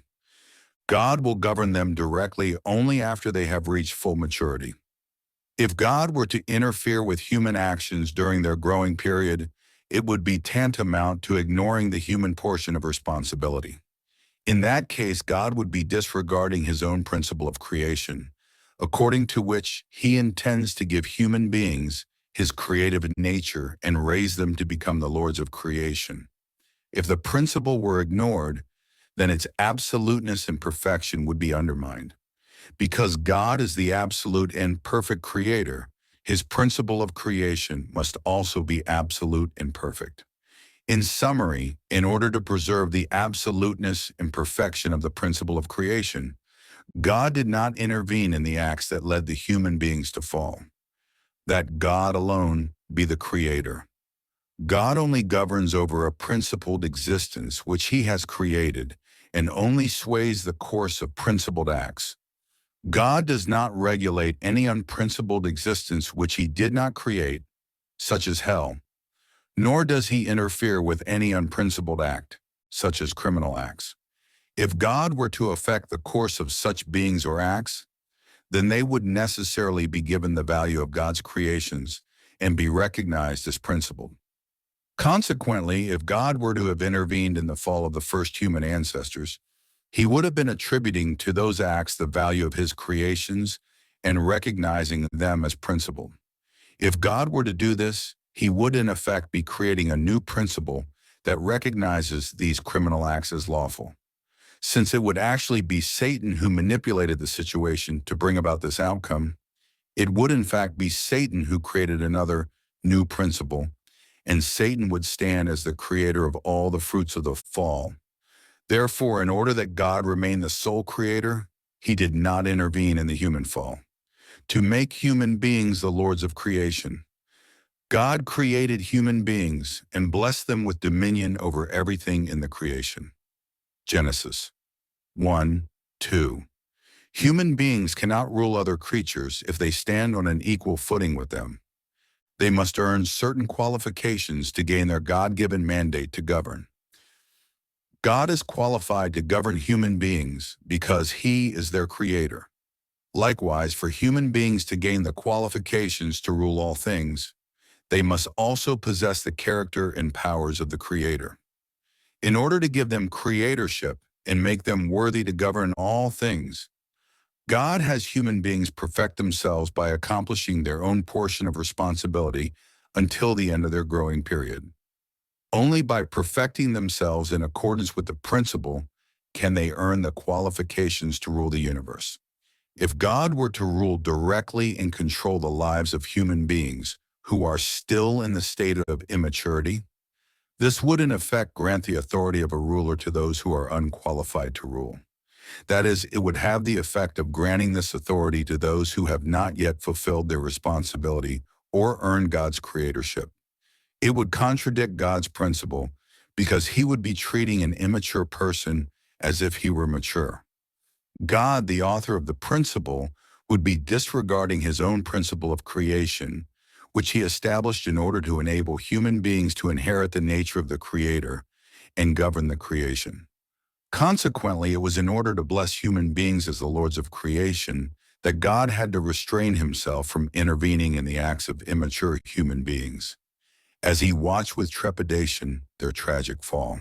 God will govern them directly only after they have reached full maturity. If God were to interfere with human actions during their growing period, it would be tantamount to ignoring the human portion of responsibility. In that case, God would be disregarding His own principle of creation, according to which He intends to give human beings His creative nature and raise them to become the lords of creation. If the principle were ignored, then its absoluteness and perfection would be undermined. Because God is the absolute and perfect creator, His principle of creation must also be absolute and perfect. In summary, in order to preserve the absoluteness and perfection of the principle of creation, God did not intervene in the acts that led the human beings to fall. That God alone be the creator. God only governs over a principled existence which he has created and only sways the course of principled acts. God does not regulate any unprincipled existence which he did not create, such as hell, nor does he interfere with any unprincipled act, such as criminal acts. If God were to affect the course of such beings or acts, then they would necessarily be given the value of God's creations and be recognized as principled. Consequently, if God were to have intervened in the fall of the first human ancestors, he would have been attributing to those acts the value of his creations and recognizing them as principled. If God were to do this, he would in effect be creating a new principle that recognizes these criminal acts as lawful. Since it would actually be Satan who manipulated the situation to bring about this outcome, it would in fact be Satan who created another new principle, and Satan would stand as the creator of all the fruits of the fall. Therefore, in order that God remain the sole creator, he did not intervene in the human fall. To make human beings the lords of creation, God created human beings and blessed them with dominion over everything in the creation. Genesis 1:2. Human beings cannot rule other creatures if they stand on an equal footing with them. They must earn certain qualifications to gain their God-given mandate to govern. God is qualified to govern human beings because he is their creator. Likewise, for human beings to gain the qualifications to rule all things, they must also possess the character and powers of the Creator. In order to give them creatorship and make them worthy to govern all things, God has human beings perfect themselves by accomplishing their own portion of responsibility until the end of their growing period. Only by perfecting themselves in accordance with the principle can they earn the qualifications to rule the universe. If God were to rule directly and control the lives of human beings who are still in the state of immaturity, this would in effect grant the authority of a ruler to those who are unqualified to rule. That is, it would have the effect of granting this authority to those who have not yet fulfilled their responsibility or earned God's creatorship. It would contradict God's principle because he would be treating an immature person as if he were mature. God, the author of the principle, would be disregarding his own principle of creation, which he established in order to enable human beings to inherit the nature of the Creator and govern the creation. Consequently, it was in order to bless human beings as the lords of creation that God had to restrain himself from intervening in the acts of immature human beings, as he watched with trepidation their tragic fall.